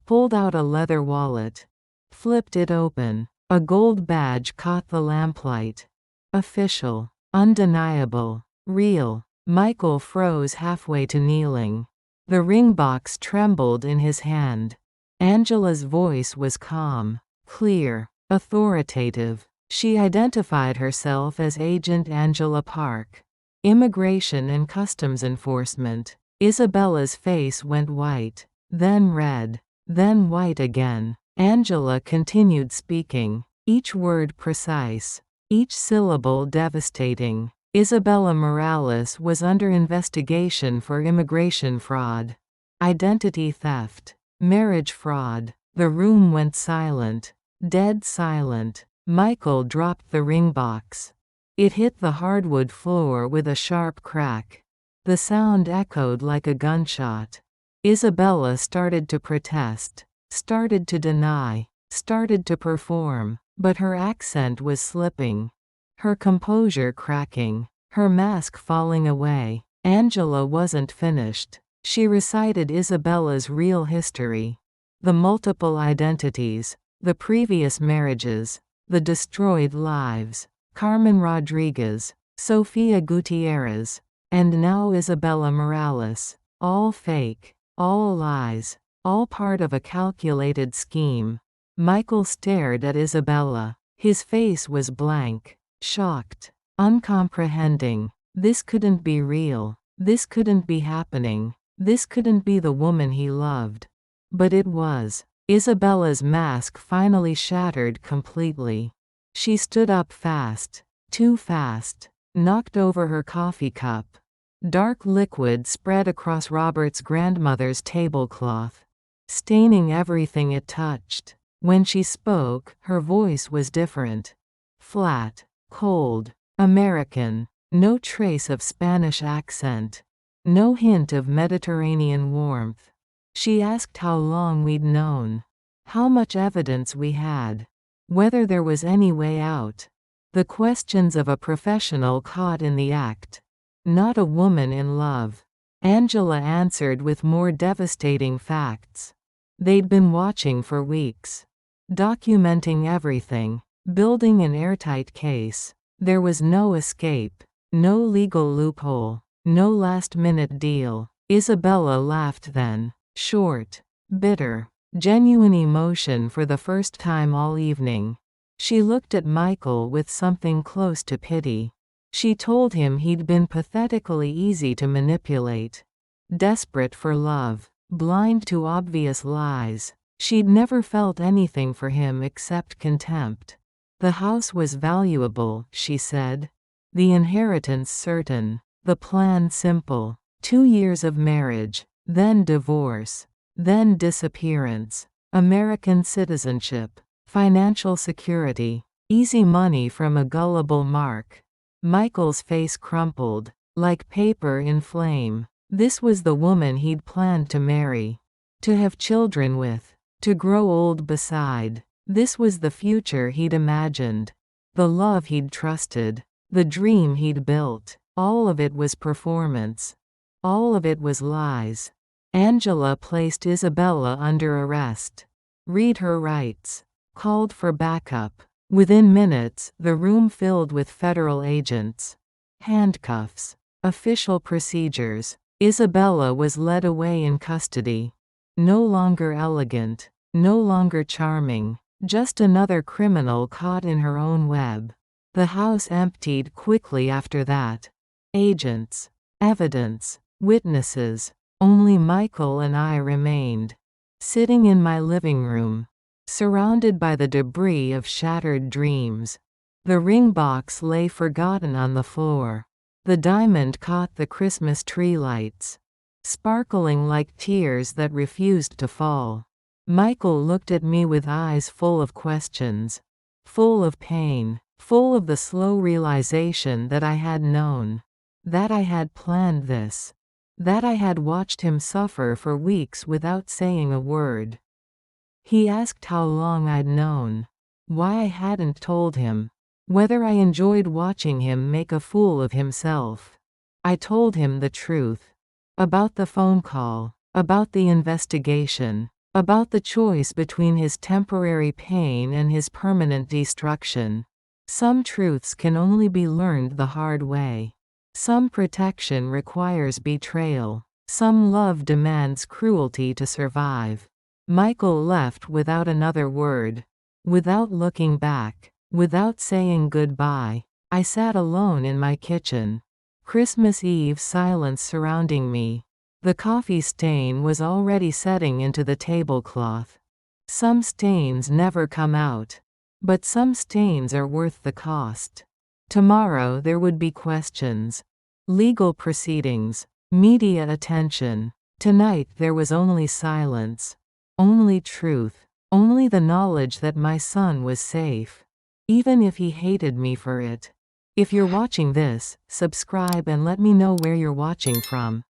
pulled out a leather wallet, flipped it open. A gold badge caught the lamplight. Official, undeniable, real. Michael froze halfway to kneeling. The ring box trembled in his hand. Angela's voice was calm, clear, authoritative. She identified herself as Agent Angela Park, Immigration and Customs Enforcement. Isabella's face went white, then red, then white again. Angela continued speaking, each word precise, each syllable devastating. Isabella Morales was under investigation for immigration fraud, identity theft, marriage fraud. The room went silent, dead silent. Michael dropped the ring box. It hit the hardwood floor with a sharp crack. The sound echoed like a gunshot. Isabella started to protest, started to deny, started to perform, but her accent was slipping, her composure cracking, her mask falling away. Angela wasn't finished. She recited Isabella's real history. The multiple identities, the previous marriages, the destroyed lives. Carmen Rodriguez, Sofia Gutierrez, and now Isabella Morales. All fake, all lies, all part of a calculated scheme. Michael stared at Isabella. His face was blank, shocked, uncomprehending. This couldn't be real. This couldn't be happening. This couldn't be the woman he loved. But it was. Isabella's mask finally shattered completely. She stood up fast, too fast, knocked over her coffee cup. Dark liquid spread across Robert's grandmother's tablecloth, staining everything it touched. When she spoke, her voice was different. Flat, cold, American, no trace of Spanish accent, no hint of Mediterranean warmth. She asked how long we'd known, how much evidence we had, whether there was any way out. The questions of a professional caught in the act, not a woman in love. Angela answered with more devastating facts. They'd been watching for weeks, documenting everything, building an airtight case. There was no escape, no legal loophole, no last-minute deal. Isabella laughed then, short, bitter, genuine emotion for the first time all evening. She looked at Michael with something close to pity. She told him he'd been pathetically easy to manipulate. Desperate for love, blind to obvious lies. She'd never felt anything for him except contempt. The house was valuable, she said. The inheritance certain. The plan simple. 2 years of marriage, then divorce, then disappearance. American citizenship, financial security, easy money from a gullible Mark. Michael's face crumpled, like paper in flame. This was the woman he'd planned to marry, to have children with, to grow old beside. This was the future he'd imagined, the love he'd trusted, the dream he'd built. All of it was performance. All of it was lies. Angela placed Isabella under arrest. Read her rights. Called for backup. Within minutes, the room filled with federal agents. Handcuffs. Official procedures. Isabella was led away in custody. No longer elegant. No longer charming. Just another criminal caught in her own web. The house emptied quickly after that. Agents. Evidence. Witnesses. Only Michael and I remained. Sitting in my living room, surrounded by the debris of shattered dreams. The ring box lay forgotten on the floor. The diamond caught the Christmas tree lights, sparkling like tears that refused to fall. Michael looked at me with eyes full of questions, full of pain, full of the slow realization that I had known, that I had planned this, that I had watched him suffer for weeks without saying a word. He asked how long I'd known. Why I hadn't told him. Whether I enjoyed watching him make a fool of himself. I told him the truth. About the phone call. About the investigation. About the choice between his temporary pain and his permanent destruction. Some truths can only be learned the hard way. Some protection requires betrayal. Some love demands cruelty to survive. Michael left without another word. Without looking back. Without saying goodbye. I sat alone in my kitchen. Christmas Eve silence surrounding me. The coffee stain was already setting into the tablecloth. Some stains never come out. But some stains are worth the cost. Tomorrow there would be questions. Legal proceedings. Media attention. Tonight there was only silence. Only truth. Only the knowledge that my son was safe. Even if he hated me for it. If you're watching this, subscribe and let me know where you're watching from.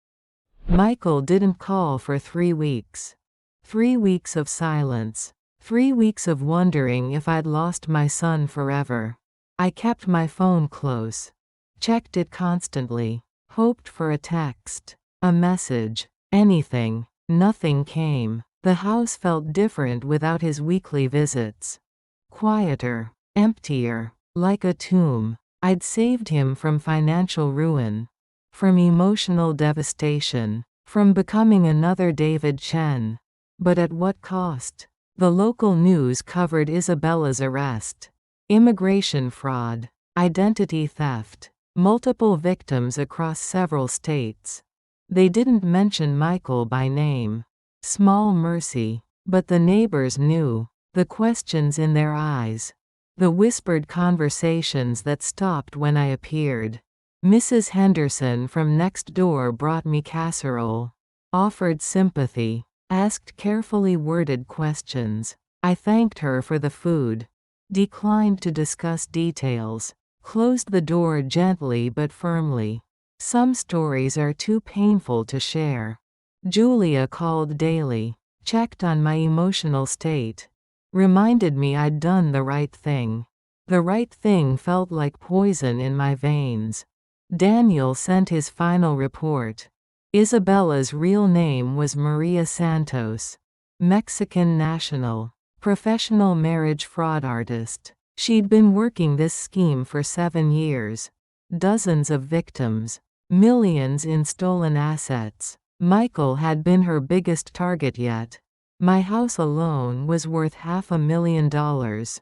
Michael didn't call for 3 weeks. 3 weeks of silence. 3 weeks of wondering if I'd lost my son forever. I kept my phone close. Checked it constantly. Hoped for a text. A message. Anything. Nothing came. The house felt different without his weekly visits. Quieter. Emptier. Like a tomb. I'd saved him from financial ruin. From emotional devastation. From becoming another David Chen. But at what cost? The local news covered Isabella's arrest. Immigration fraud. Identity theft. Multiple victims across several states. They didn't mention Michael by name. Small mercy. But the neighbors knew. The questions in their eyes. The whispered conversations that stopped when I appeared. Mrs. Henderson from next door brought me casserole. Offered sympathy. Asked carefully worded questions. I thanked her for the food. Declined to discuss details. Closed the door gently but firmly. Some stories are too painful to share. Julia called daily. Checked on my emotional state. Reminded me I'd done the right thing. The right thing felt like poison in my veins. Daniel sent his final report. Isabella's real name was Maria Santos. Mexican national. Professional marriage fraud artist. She'd been working this scheme for 7 years. Dozens of victims. Millions in stolen assets. Michael had been her biggest target yet. My house alone was worth $500,000.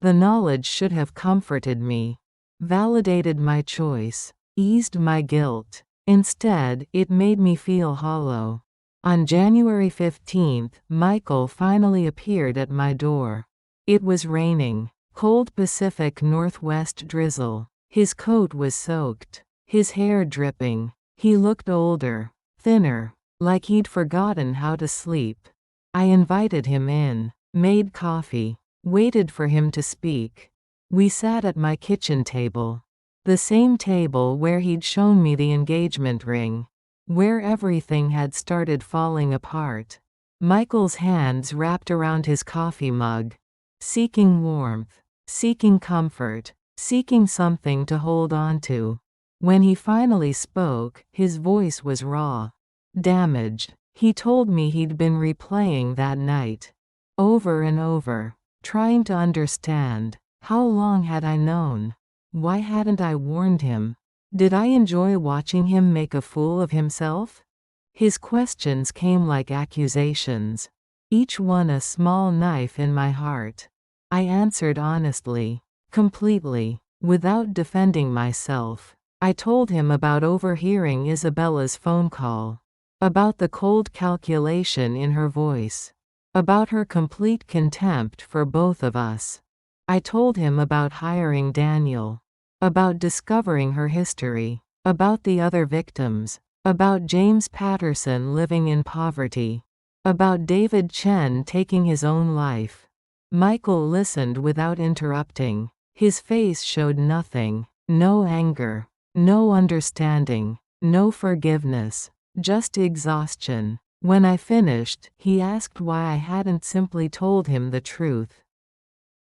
The knowledge should have comforted me. Validated my choice. Eased my guilt. Instead, it made me feel hollow. On January 15th, Michael finally appeared at my door. It was raining. Cold Pacific Northwest drizzle. His coat was soaked. His hair dripping. He looked older. Thinner. Like he'd forgotten how to sleep. I invited him in. Made coffee. Waited for him to speak. We sat at my kitchen table. The same table where he'd shown me the engagement ring. Where everything had started falling apart. Michael's hands wrapped around his coffee mug. Seeking warmth. Seeking comfort. Seeking something to hold on to. When he finally spoke, his voice was raw. Damaged. He told me he'd been replaying that night. Over and over. Trying to understand. How long had I known? Why hadn't I warned him? Did I enjoy watching him make a fool of himself? His questions came like accusations. Each one a small knife in my heart. I answered honestly. Completely. Without defending myself. I told him about overhearing Isabella's phone call. About the cold calculation in her voice. About her complete contempt for both of us. I told him about hiring Daniel. About discovering her history. About the other victims. About James Patterson living in poverty. About David Chen taking his own life. Michael listened without interrupting. His face showed nothing. No anger. No understanding. No forgiveness. Just exhaustion. When I finished, he asked why I hadn't simply told him the truth.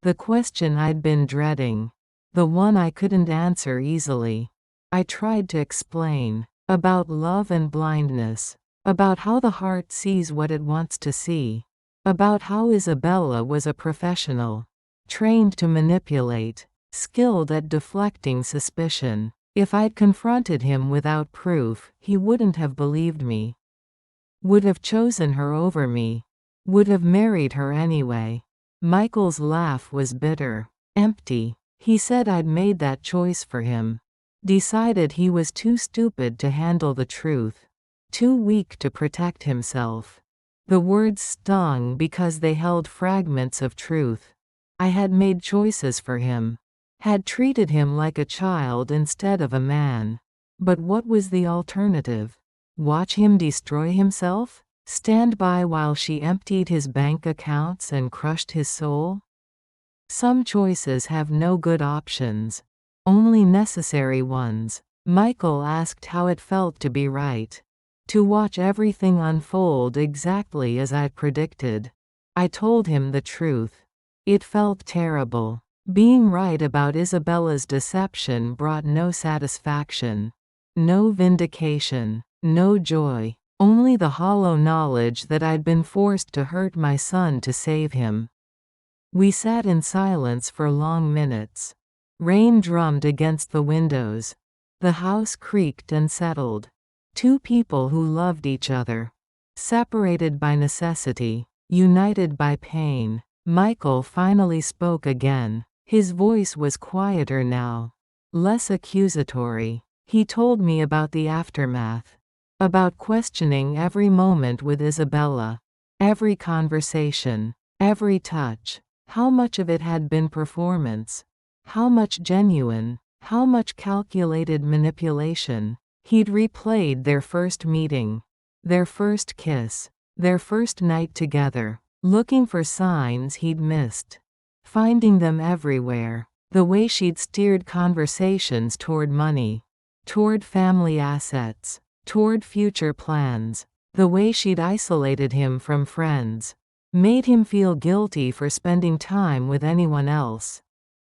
The question I'd been dreading. The one I couldn't answer easily. I tried to explain. About love and blindness. About how the heart sees what it wants to see. About how Isabella was a professional. Trained to manipulate. Skilled at deflecting suspicion. If I'd confronted him without proof, he wouldn't have believed me. Would have chosen her over me. Would have married her anyway. Michael's laugh was bitter. Empty. He said I'd made that choice for him. Decided he was too stupid to handle the truth. Too weak to protect himself. The words stung because they held fragments of truth. I had made choices for him. Had treated him like a child instead of a man. But what was the alternative? Watch him destroy himself? Stand by while she emptied his bank accounts and crushed his soul? Some choices have no good options. Only necessary ones. Michael asked how it felt to be right. To watch everything unfold exactly as I'd predicted. I told him the truth. It felt terrible. Being right about Isabella's deception brought no satisfaction. No vindication. No joy. Only the hollow knowledge that I'd been forced to hurt my son to save him. We sat in silence for long minutes. Rain drummed against the windows. The house creaked and settled. Two people who loved each other. Separated by necessity. United by pain. Michael finally spoke again. His voice was quieter now. Less accusatory. He told me about the aftermath. About questioning every moment with Isabella. Every conversation. Every touch. How much of it had been performance? How much genuine? How much calculated manipulation? He'd replayed their first meeting. Their first kiss. Their first night together. Looking for signs he'd missed. Finding them everywhere. The way she'd steered conversations toward money. Toward family assets. Toward future plans. The way she'd isolated him from friends. Made him feel guilty for spending time with anyone else.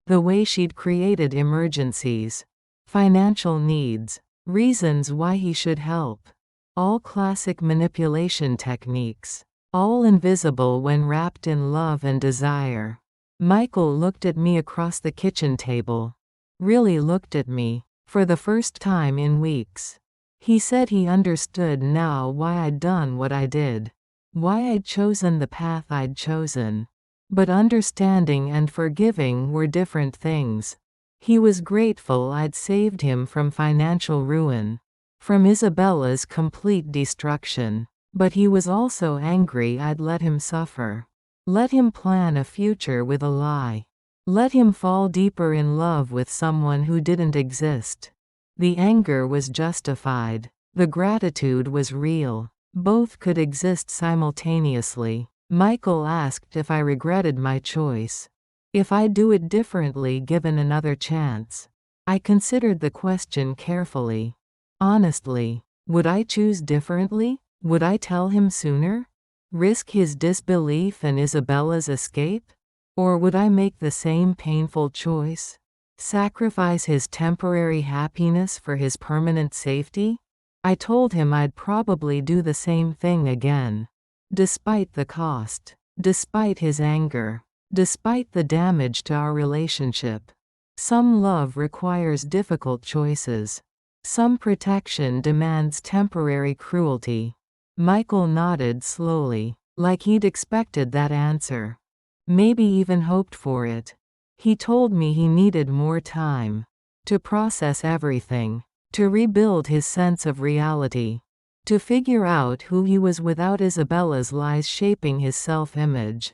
The way she'd created emergencies. Financial needs. Reasons why he should help. All classic manipulation techniques. All invisible when wrapped in love and desire. Michael looked at me across the kitchen table. Really looked at me. For the first time in weeks. He said he understood now why I'd done what I did. Why I'd chosen the path I'd chosen. But understanding and forgiving were different things. He was grateful I'd saved him from financial ruin. From Isabella's complete destruction. But he was also angry I'd let him suffer. Let him plan a future with a lie. Let him fall deeper in love with someone who didn't exist. The anger was justified. The gratitude was real. Both could exist simultaneously. Michael asked if I regretted my choice. If I'd do it differently given another chance. I considered the question carefully. Honestly, would I choose differently? Would I tell him sooner? Risk his disbelief and Isabella's escape? Or would I make the same painful choice? Sacrifice his temporary happiness for his permanent safety? I told him I'd probably do the same thing again. Despite the cost. Despite his anger. Despite the damage to our relationship. Some love requires difficult choices. Some protection demands temporary cruelty. Michael nodded slowly, like he'd expected that answer. Maybe even hoped for it. He told me he needed more time. To process everything. To rebuild his sense of reality. To figure out who he was without Isabella's lies shaping his self-image.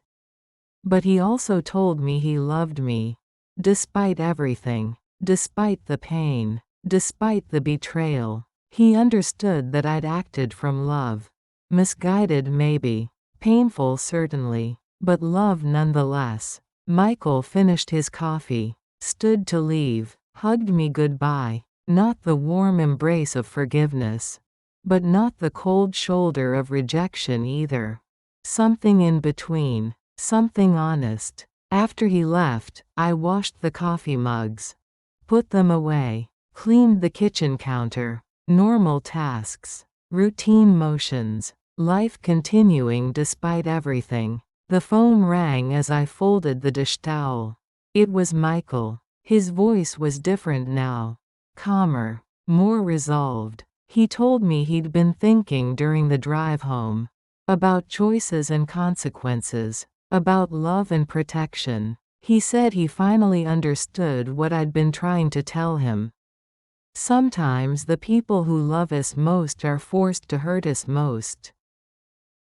But he also told me he loved me. Despite everything. Despite the pain. Despite the betrayal. He understood that I'd acted from love. Misguided maybe. Painful certainly. But love nonetheless. Michael finished his coffee. Stood to leave. Hugged me goodbye. Not the warm embrace of forgiveness. But not the cold shoulder of rejection either. Something in between. Something honest. After he left, I washed the coffee mugs. Put them away. Cleaned the kitchen counter. Normal tasks. Routine motions. Life continuing despite everything. The phone rang as I folded the dish towel. It was Michael. His voice was different now. Calmer. More resolved. He told me he'd been thinking during the drive home. About choices and consequences. About love and protection. He said he finally understood what I'd been trying to tell him. Sometimes the people who love us most are forced to hurt us most.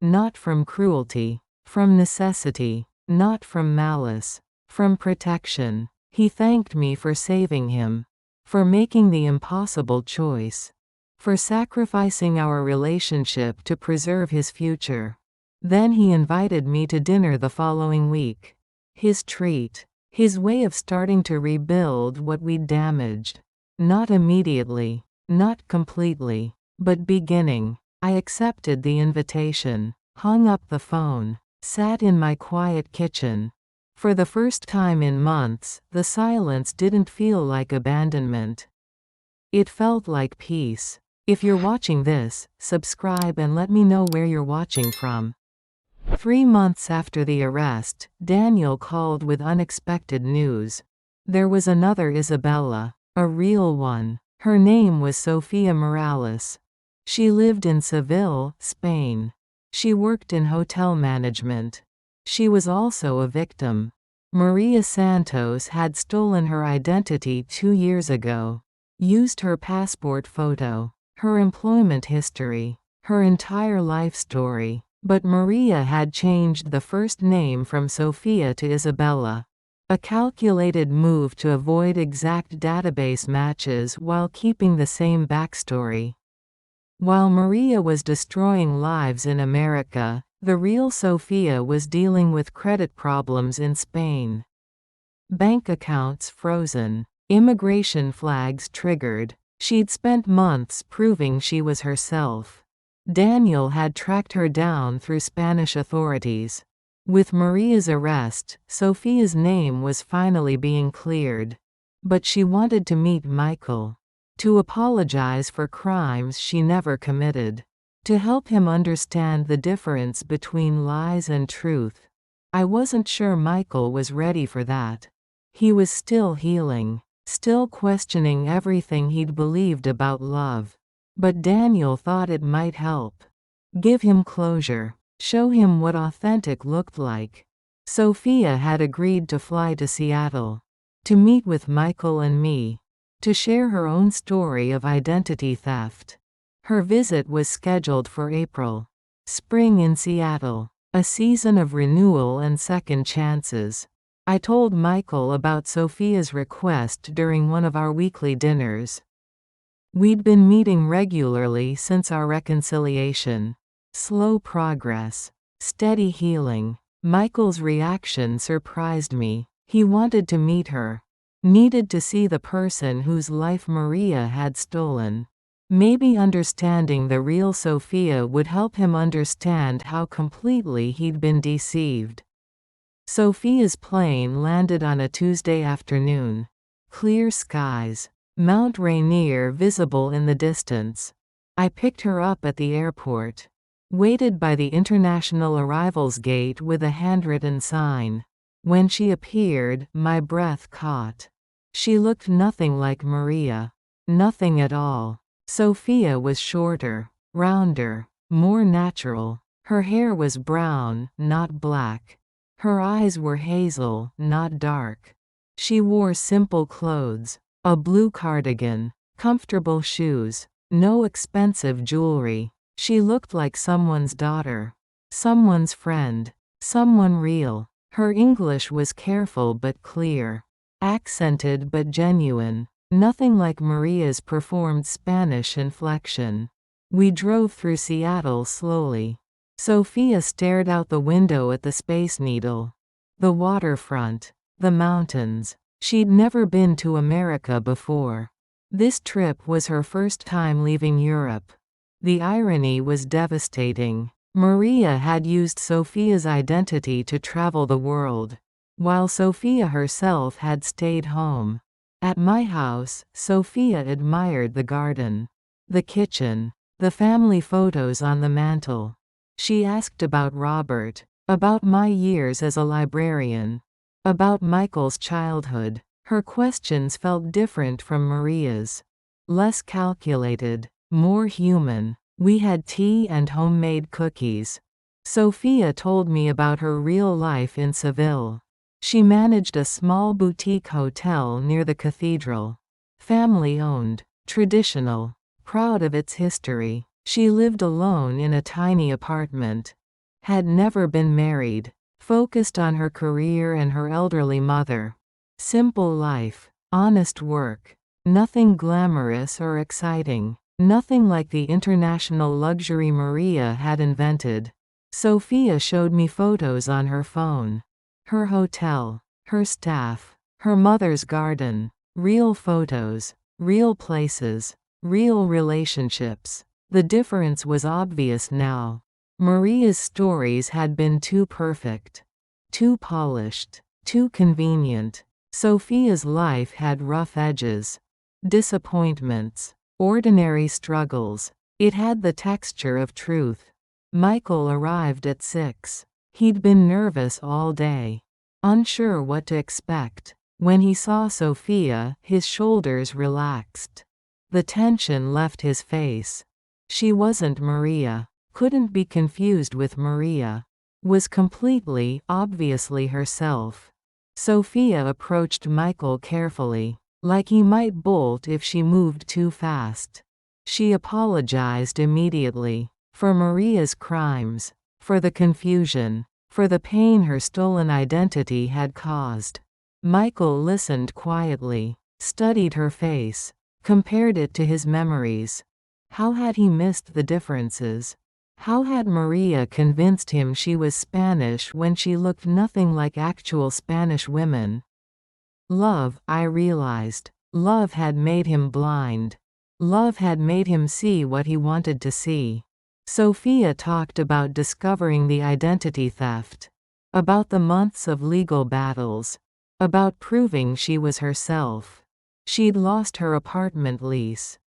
Not from cruelty. From necessity. Not from malice. From protection. He thanked me for saving him. For making the impossible choice. For sacrificing our relationship to preserve his future. Then he invited me to dinner the following week. His treat. His way of starting to rebuild what we'd damaged. Not immediately. Not completely. But beginning. I accepted the invitation. Hung up the phone. Sat in my quiet kitchen. For the first time in months, the silence didn't feel like abandonment. It felt like peace. If you're watching this, subscribe and let me know where you're watching from. 3 months after the arrest, Daniel called with unexpected news. There was another Isabella. A real one. Her name was Sofia Morales. She lived in Seville, Spain. She worked in hotel management. She was also a victim. Maria Santos had stolen her identity 2 years ago. Used her passport photo. Her employment history. Her entire life story. But Maria had changed the first name from Sofia to Isabella. A calculated move to avoid exact database matches while keeping the same backstory. While Maria was destroying lives in America, the real Sofia was dealing with credit problems in Spain. Bank accounts frozen. Immigration flags triggered. She'd spent months proving she was herself. Daniel had tracked her down through Spanish authorities. With Maria's arrest, Sofia's name was finally being cleared. But she wanted to meet Michael. To apologize for crimes she never committed. To help him understand the difference between lies and truth. I wasn't sure Michael was ready for that. He was still healing. Still questioning everything he'd believed about love. But Daniel thought it might help. Give him closure. Show him what authentic looked like. Sofia had agreed to fly to Seattle. To meet with Michael and me. To share her own story of identity theft. Her visit was scheduled for April. Spring in Seattle. A season of renewal and second chances. I told Michael about Sofia's request during one of our weekly dinners. We'd been meeting regularly since our reconciliation. Slow progress. Steady healing. Michael's reaction surprised me. He wanted to meet her. Needed to see the person whose life Maria had stolen. Maybe understanding the real Sofia would help him understand how completely he'd been deceived. Sofia's plane landed on a Tuesday afternoon. Clear skies. Mount Rainier visible in the distance. I picked her up at the airport. Waited by the international arrivals gate with a handwritten sign. When she appeared, my breath caught. She looked nothing like Maria. Nothing at all. Sofia was shorter, rounder, more natural. Her hair was brown, not black. Her eyes were hazel, not dark. She wore simple clothes. A blue cardigan. Comfortable shoes. No expensive jewelry. She looked like someone's daughter. Someone's friend. Someone real. Her English was careful but clear. Accented but genuine. Nothing like Maria's performed Spanish inflection. We drove through Seattle slowly. Sofia stared out the window at the Space Needle. The waterfront. The mountains. She'd never been to America before. This trip was her first time leaving Europe. The irony was devastating. Maria had used Sophia's identity to travel the world, while Sophia herself had stayed home. At my house, Sophia admired the garden, the kitchen, the family photos on the mantel. She asked about Robert, about my years as a librarian, about Michael's childhood. Her questions felt different from Maria's. Less calculated, more human. We had tea and homemade cookies. Sophia told me about her real life in Seville. She managed a small boutique hotel near the cathedral. Family-owned, traditional, proud of its history. She lived alone in a tiny apartment. Had never been married. Focused on her career and her elderly mother. Simple life. Honest work. Nothing glamorous or exciting. Nothing like the international luxury Maria had invented. Sophia showed me photos on her phone. Her hotel. Her staff. Her mother's garden. Real photos. Real places. Real relationships. The difference was obvious now. Maria's stories had been too perfect. Too polished. Too convenient. Sophia's life had rough edges. Disappointments. Ordinary struggles. It had the texture of truth. Michael arrived at 6. He'd been nervous all day. Unsure what to expect. When he saw Sophia, his shoulders relaxed. The tension left his face. She wasn't Maria. Couldn't be confused with Maria. Was completely, obviously herself. Sophia approached Michael carefully, like he might bolt if she moved too fast. She apologized immediately. For Maria's crimes. For the confusion. For the pain her stolen identity had caused. Michael listened quietly. Studied her face. Compared it to his memories. How had he missed the differences? How had Maria convinced him she was Spanish when she looked nothing like actual Spanish women? Love, I realized. Love had made him blind. Love had made him see what he wanted to see. Sophia talked about discovering the identity theft. About the months of legal battles. About proving she was herself. She'd lost her apartment lease.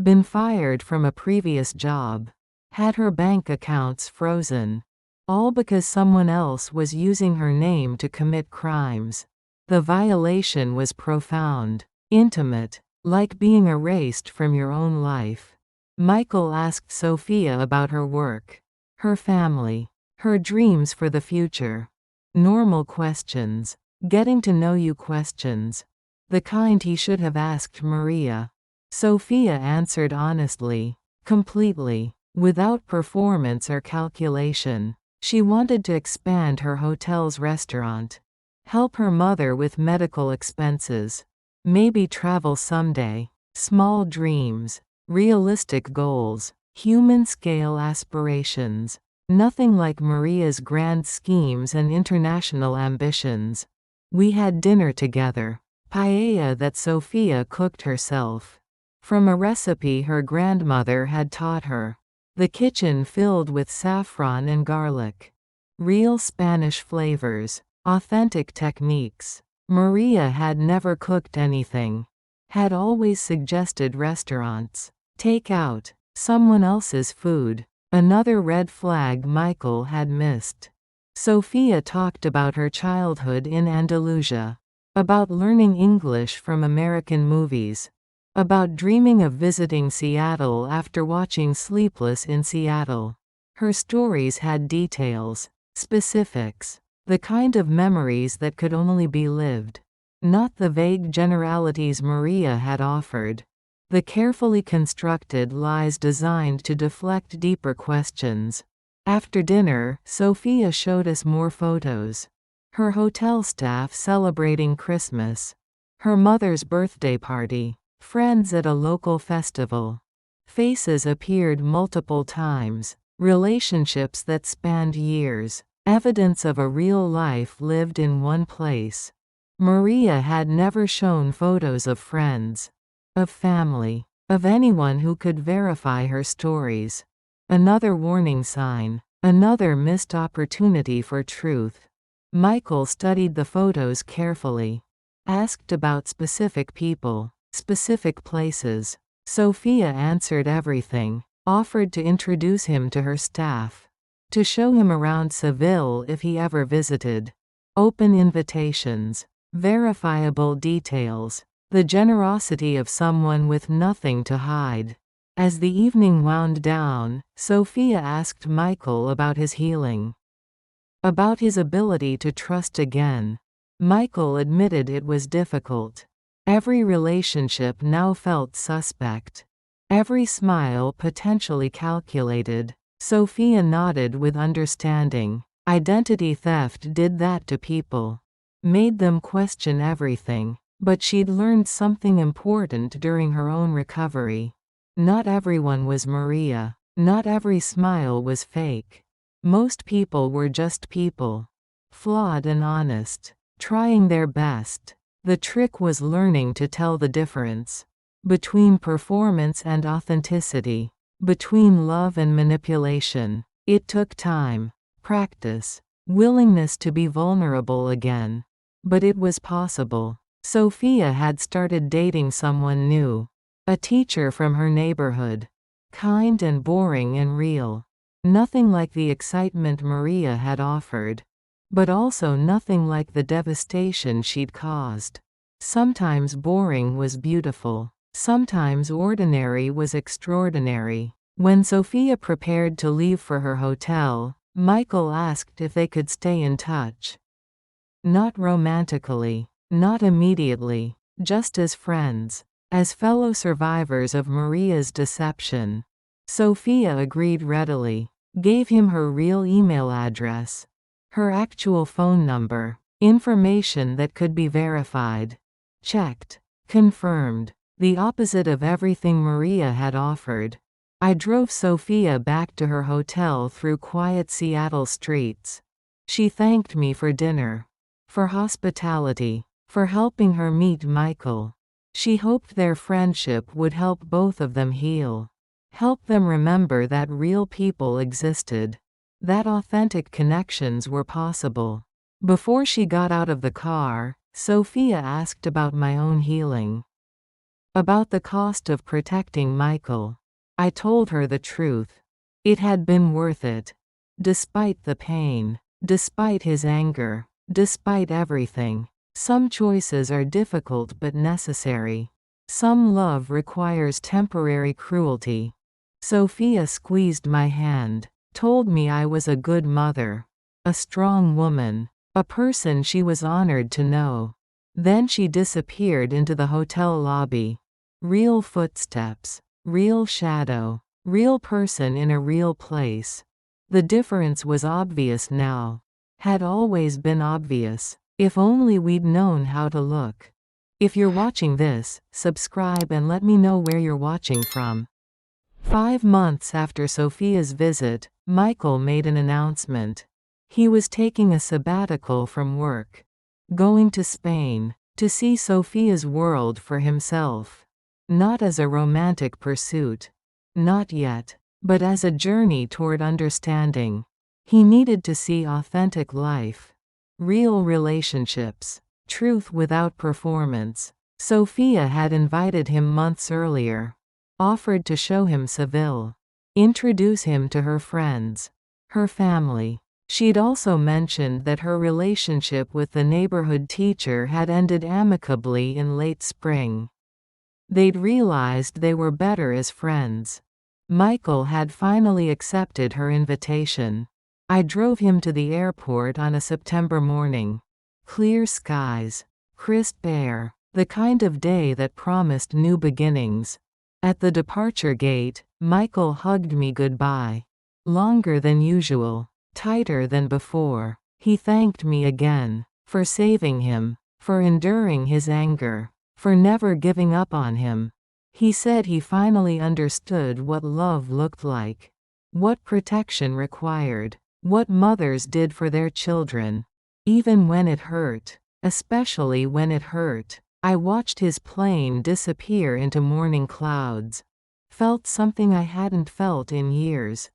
Been fired from a previous job. Had her bank accounts frozen. All because someone else was using her name to commit crimes. The violation was profound. Intimate. Like being erased from your own life. Michael asked Sophia about her work. Her family. Her dreams for the future. Normal questions. Getting to know you questions. The kind he should have asked Maria. Sophia answered honestly. Completely. Without performance or calculation. She wanted to expand her hotel's restaurant. Help her mother with medical expenses. Maybe travel someday. Small dreams. Realistic goals. Human-scale aspirations. Nothing like Maria's grand schemes and international ambitions. We had dinner together. Paella that Sophia cooked herself. From a recipe her grandmother had taught her. The kitchen filled with saffron and garlic. Real Spanish flavors. Authentic techniques. Maria had never cooked anything. Had always suggested restaurants. Take out. Someone else's food. Another red flag Michael had missed. Sophia talked about her childhood in Andalusia. About learning English from American movies. About dreaming of visiting Seattle after watching Sleepless in Seattle. Her stories had details. Specifics. The kind of memories that could only be lived. Not the vague generalities Maria had offered. The carefully constructed lies designed to deflect deeper questions. After dinner, Sophia showed us more photos. Her hotel staff celebrating Christmas. Her mother's birthday party. Friends at a local festival. Faces appeared multiple times. Relationships that spanned years. Evidence of a real life lived in one place. Maria had never shown photos of friends. Of family. Of anyone who could verify her stories. Another warning sign. Another missed opportunity for truth. Michael studied the photos carefully. Asked about specific people, specific places. Sophia answered everything. Offered to introduce him to her staff. To show him around Seville if he ever visited. Open invitations. Verifiable details. The generosity of someone with nothing to hide. As the evening wound down, Sophia asked Michael about his healing. About his ability to trust again. Michael admitted it was difficult. Every relationship now felt suspect. Every smile potentially calculated. Sophia nodded with understanding. Identity theft did that to people. Made them question everything. But she'd learned something important during her own recovery. Not everyone was Maria. Not every smile was fake. Most people were just people. Flawed and honest. Trying their best. The trick was learning to tell the difference. Between performance and authenticity. Between love and manipulation. It took time. Practice. Willingness to be vulnerable again. But it was possible. Sophia had started dating someone new. A teacher from her neighborhood. Kind and boring and real. Nothing like the excitement Maria had offered. But also nothing like the devastation she'd caused. Sometimes boring was beautiful. Sometimes ordinary was extraordinary. When Sophia prepared to leave for her hotel, Michael asked if they could stay in touch. Not romantically. Not immediately. Just as friends. As fellow survivors of Maria's deception. Sophia agreed readily. Gave him her real email address. Her actual phone number. Information that could be verified. Checked. Confirmed. The opposite of everything Maria had offered. I drove Sophia back to her hotel through quiet Seattle streets. She thanked me for dinner. For hospitality. For helping her meet Michael. She hoped their friendship would help both of them heal. Help them remember that real people existed. That authentic connections were possible. Before she got out of the car, Sophia asked about my own healing. About the cost of protecting Michael. I told her the truth. It had been worth it. Despite the pain. Despite his anger. Despite everything. Some choices are difficult but necessary. Some love requires temporary cruelty. Sophia squeezed my hand. Told me I was a good mother. A strong woman. A person she was honored to know. Then she disappeared into the hotel lobby. Real footsteps. Real shadow. Real person in a real place. The difference was obvious now. Had always been obvious. If only we'd known how to look. If you're watching this, subscribe and let me know where you're watching from. 5 months after Sophia's visit, Michael made an announcement. He was taking a sabbatical from work. Going to Spain. To see Sophia's world for himself. Not as a romantic pursuit. Not yet. But as a journey toward understanding. He needed to see authentic life. Real relationships. Truth without performance. Sophia had invited him months earlier. Offered to show him Seville. Introduce him to her friends. Her family. She'd also mentioned that her relationship with the neighborhood teacher had ended amicably in late spring. They'd realized they were better as friends. Michael had finally accepted her invitation. I drove him to the airport on a September morning. Clear skies. Crisp air. The kind of day that promised new beginnings. At the departure gate, Michael hugged me goodbye. Longer than usual. Tighter than before. He thanked me again. For saving him. For enduring his anger. For never giving up on him. He said he finally understood what love looked like. What protection required. What mothers did for their children. Even when it hurt. Especially when it hurt. I watched his plane disappear into morning clouds. Felt something I hadn't felt in years.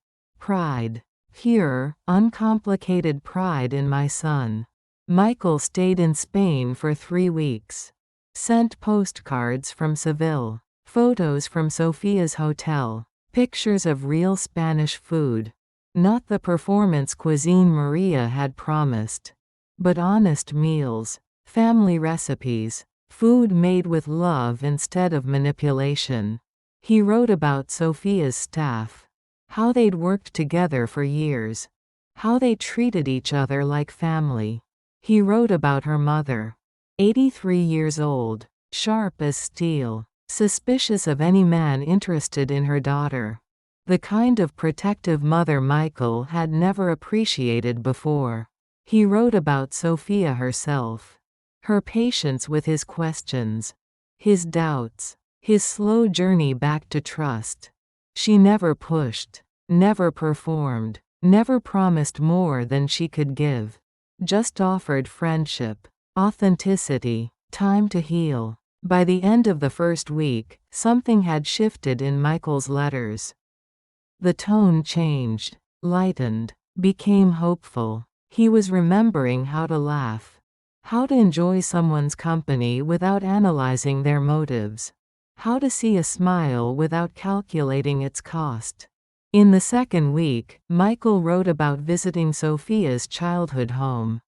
Pride. Pure, uncomplicated pride in my son. Michael stayed in Spain for 3 weeks. Sent postcards from Seville. Photos from Sofia's hotel. Pictures of real Spanish food. Not the performance cuisine Maria had promised. But honest meals. Family recipes. Food made with love instead of manipulation. He wrote about Sofia's staff. How they'd worked together for years. How they treated each other like family. He wrote about her mother. 83 years old. Sharp as steel. Suspicious of any man interested in her daughter. The kind of protective mother Michael had never appreciated before. He wrote about Sofia herself. Her patience with his questions. His doubts. His slow journey back to trust. She never pushed. Never performed. Never promised more than she could give. Just offered friendship. Authenticity. Time to heal. By the end of the first week, something had shifted in Michael's letters. The tone changed. Lightened. Became hopeful. He was remembering how to laugh. How to enjoy someone's company without analyzing their motives. How to see a smile without calculating its cost. In the second week, Michael wrote about visiting Sofia's childhood home.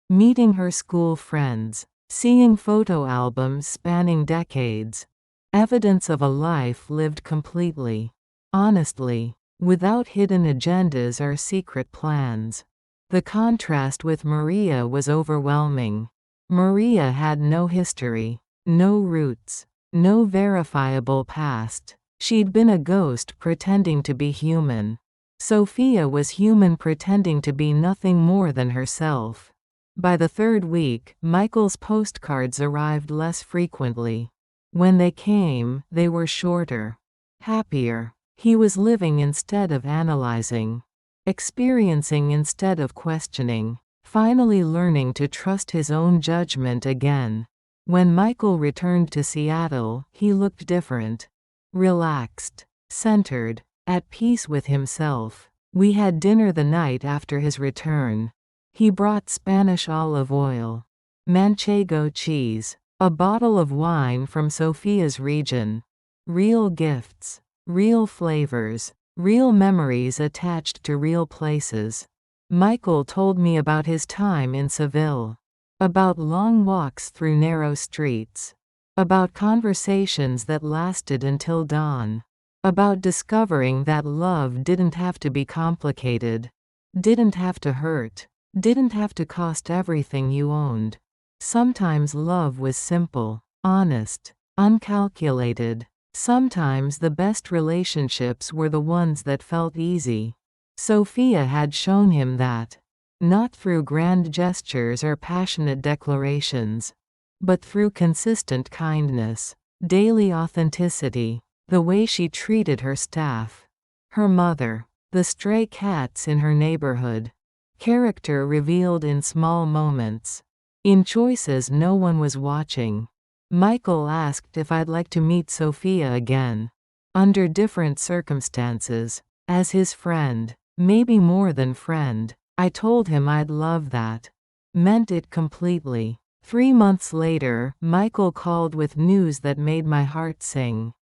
Meeting her school friends. Seeing photo albums spanning decades. Evidence of a life lived completely. Honestly. Without hidden agendas or secret plans. The contrast with Maria was overwhelming. Maria had no history. No roots. No verifiable past. She'd been a ghost pretending to be human. Sofia was human pretending to be nothing more than herself. By the third week, Michael's postcards arrived less frequently. When they came, they were shorter. Happier. He was living instead of analyzing. Experiencing instead of questioning. Finally learning to trust his own judgment again. When Michael returned to Seattle, he looked different. Relaxed. Centered. At peace with himself. We had dinner the night after his return. He brought Spanish olive oil. Manchego cheese. A bottle of wine from Sofia's region. Real gifts. Real flavors. Real memories attached to real places. Michael told me about his time in Seville. About long walks through narrow streets. About conversations that lasted until dawn. About discovering that love didn't have to be complicated. Didn't have to hurt. Didn't have to cost everything you owned. Sometimes love was simple, honest, uncalculated. Sometimes the best relationships were the ones that felt easy. Sofia had shown him that. Not through grand gestures or passionate declarations. But through consistent kindness. Daily authenticity. The way she treated her staff. Her mother. The stray cats in her neighborhood. Character revealed in small moments. In choices no one was watching. Michael asked if I'd like to meet Sofia again. Under different circumstances. As his friend. Maybe more than friend. I told him I'd love that. Meant it completely. 3 months later, Michael called with news that made my heart sing.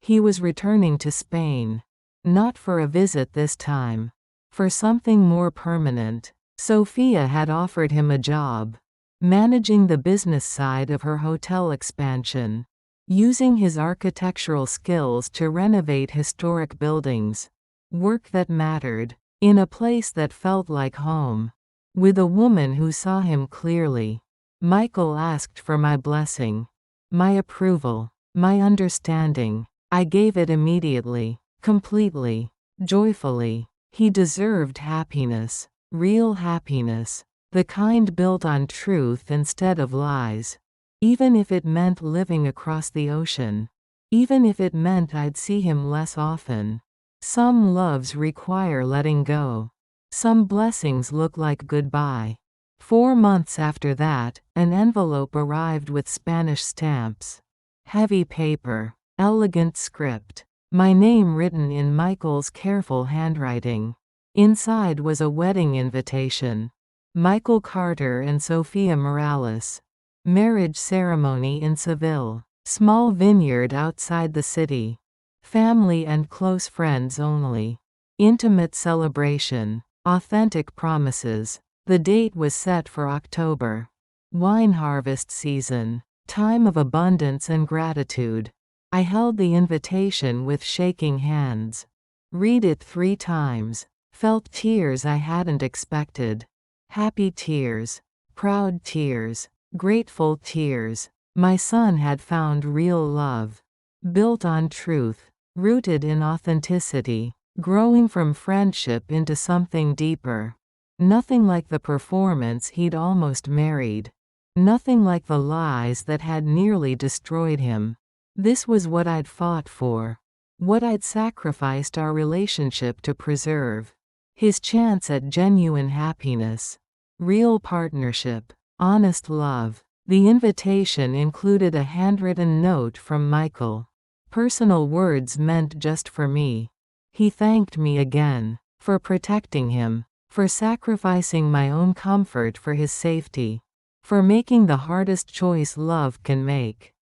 He was returning to Spain. Not for a visit this time. For something more permanent. Sofia had offered him a job. Managing the business side of her hotel expansion. Using his architectural skills to renovate historic buildings. Work that mattered. In a place that felt like home. With a woman who saw him clearly. Michael asked for my blessing. My approval. My understanding. I gave it immediately. Completely. Joyfully. He deserved happiness. Real happiness. The kind built on truth instead of lies. Even if it meant living across the ocean. Even if it meant I'd see him less often. Some loves require letting go. Some blessings look like goodbye. 4 months after that, an envelope arrived with Spanish stamps. Heavy paper. Elegant script. My name written in Michael's careful handwriting. Inside was a wedding invitation. Michael Carter and Sophia Morales. Marriage ceremony in Seville. Small vineyard outside the city. Family and close friends only. Intimate celebration. Authentic promises. The date was set for October. Wine harvest season. Time of abundance and gratitude. I held the invitation with shaking hands. Read it 3 times. Felt tears I hadn't expected. Happy tears. Proud tears. Grateful tears. My son had found real love. Built on truth. Rooted in authenticity. Growing from friendship into something deeper. Nothing like the performance he'd almost married. Nothing like the lies that had nearly destroyed him. This was what I'd fought for. What I'd sacrificed our relationship to preserve. His chance at genuine happiness. Real partnership. Honest love. The invitation included a handwritten note from Michael. Personal words meant just for me. He thanked me again. For protecting him. For sacrificing my own comfort for his safety. For making the hardest choice love can make.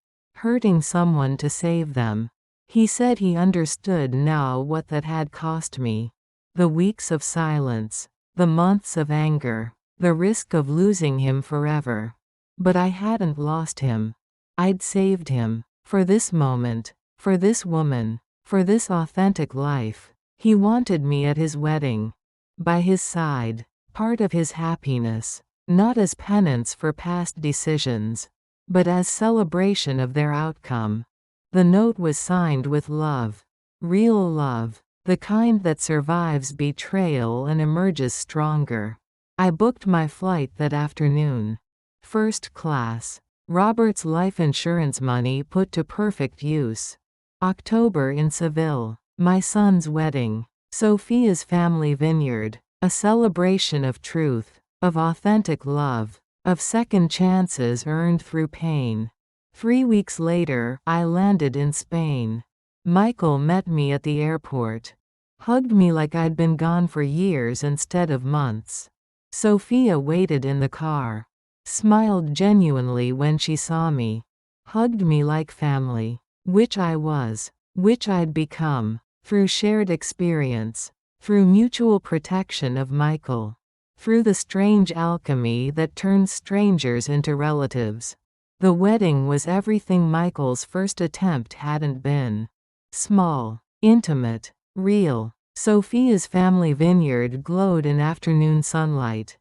Hurting someone to save them. He said he understood now what that had cost me. The weeks of silence. The months of anger. The risk of losing him forever. But I hadn't lost him. I'd saved him. For this moment. For this woman. For this authentic life. He wanted me at his wedding. By his side. Part of his happiness. Not as penance for past decisions. But as celebration of their outcome. The note was signed with love. Real love. The kind that survives betrayal and emerges stronger. I booked my flight that afternoon. First class. Robert's life insurance money put to perfect use. October in Seville. My son's wedding. Sophia's family vineyard. A celebration of truth. Of authentic love. Of second chances earned through pain. 3 weeks later, I landed in Spain. Michael met me at the airport. Hugged me like I'd been gone for years instead of months. Sophia waited in the car. Smiled genuinely when she saw me. Hugged me like family. Which I was. Which I'd become. Through shared experience. Through mutual protection of Michael. Through the strange alchemy that turns strangers into relatives. The wedding was everything Michael's first attempt hadn't been. Small. Intimate. Real. Sophia's family vineyard glowed in afternoon sunlight.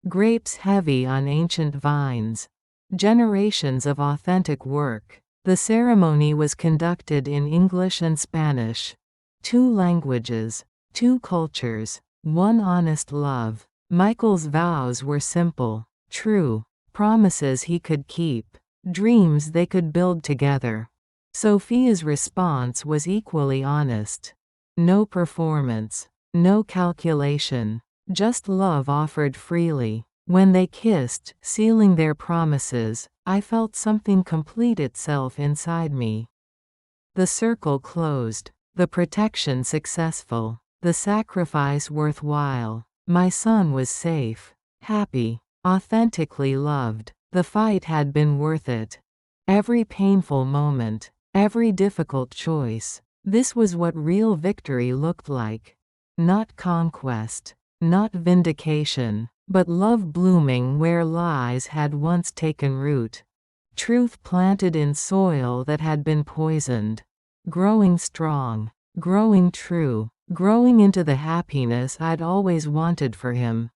Grapes heavy on ancient vines. Generations of authentic work. The ceremony was conducted in English and Spanish. 2 languages. 2 cultures. 1 honest love. Michael's vows were simple. True. Promises he could keep. Dreams they could build together. Sophia's response was equally honest. No performance. No calculation. Just love offered freely. When they kissed, sealing their promises, I felt something complete itself inside me. The circle closed. The protection successful. The sacrifice worthwhile. My son was safe. Happy. Authentically loved. The fight had been worth it. Every painful moment. Every difficult choice. This was what real victory looked like. Not conquest. Not vindication. But love blooming where lies had once taken root. Truth planted in soil that had been poisoned. Growing strong. Growing true. Growing into the happiness I'd always wanted for him.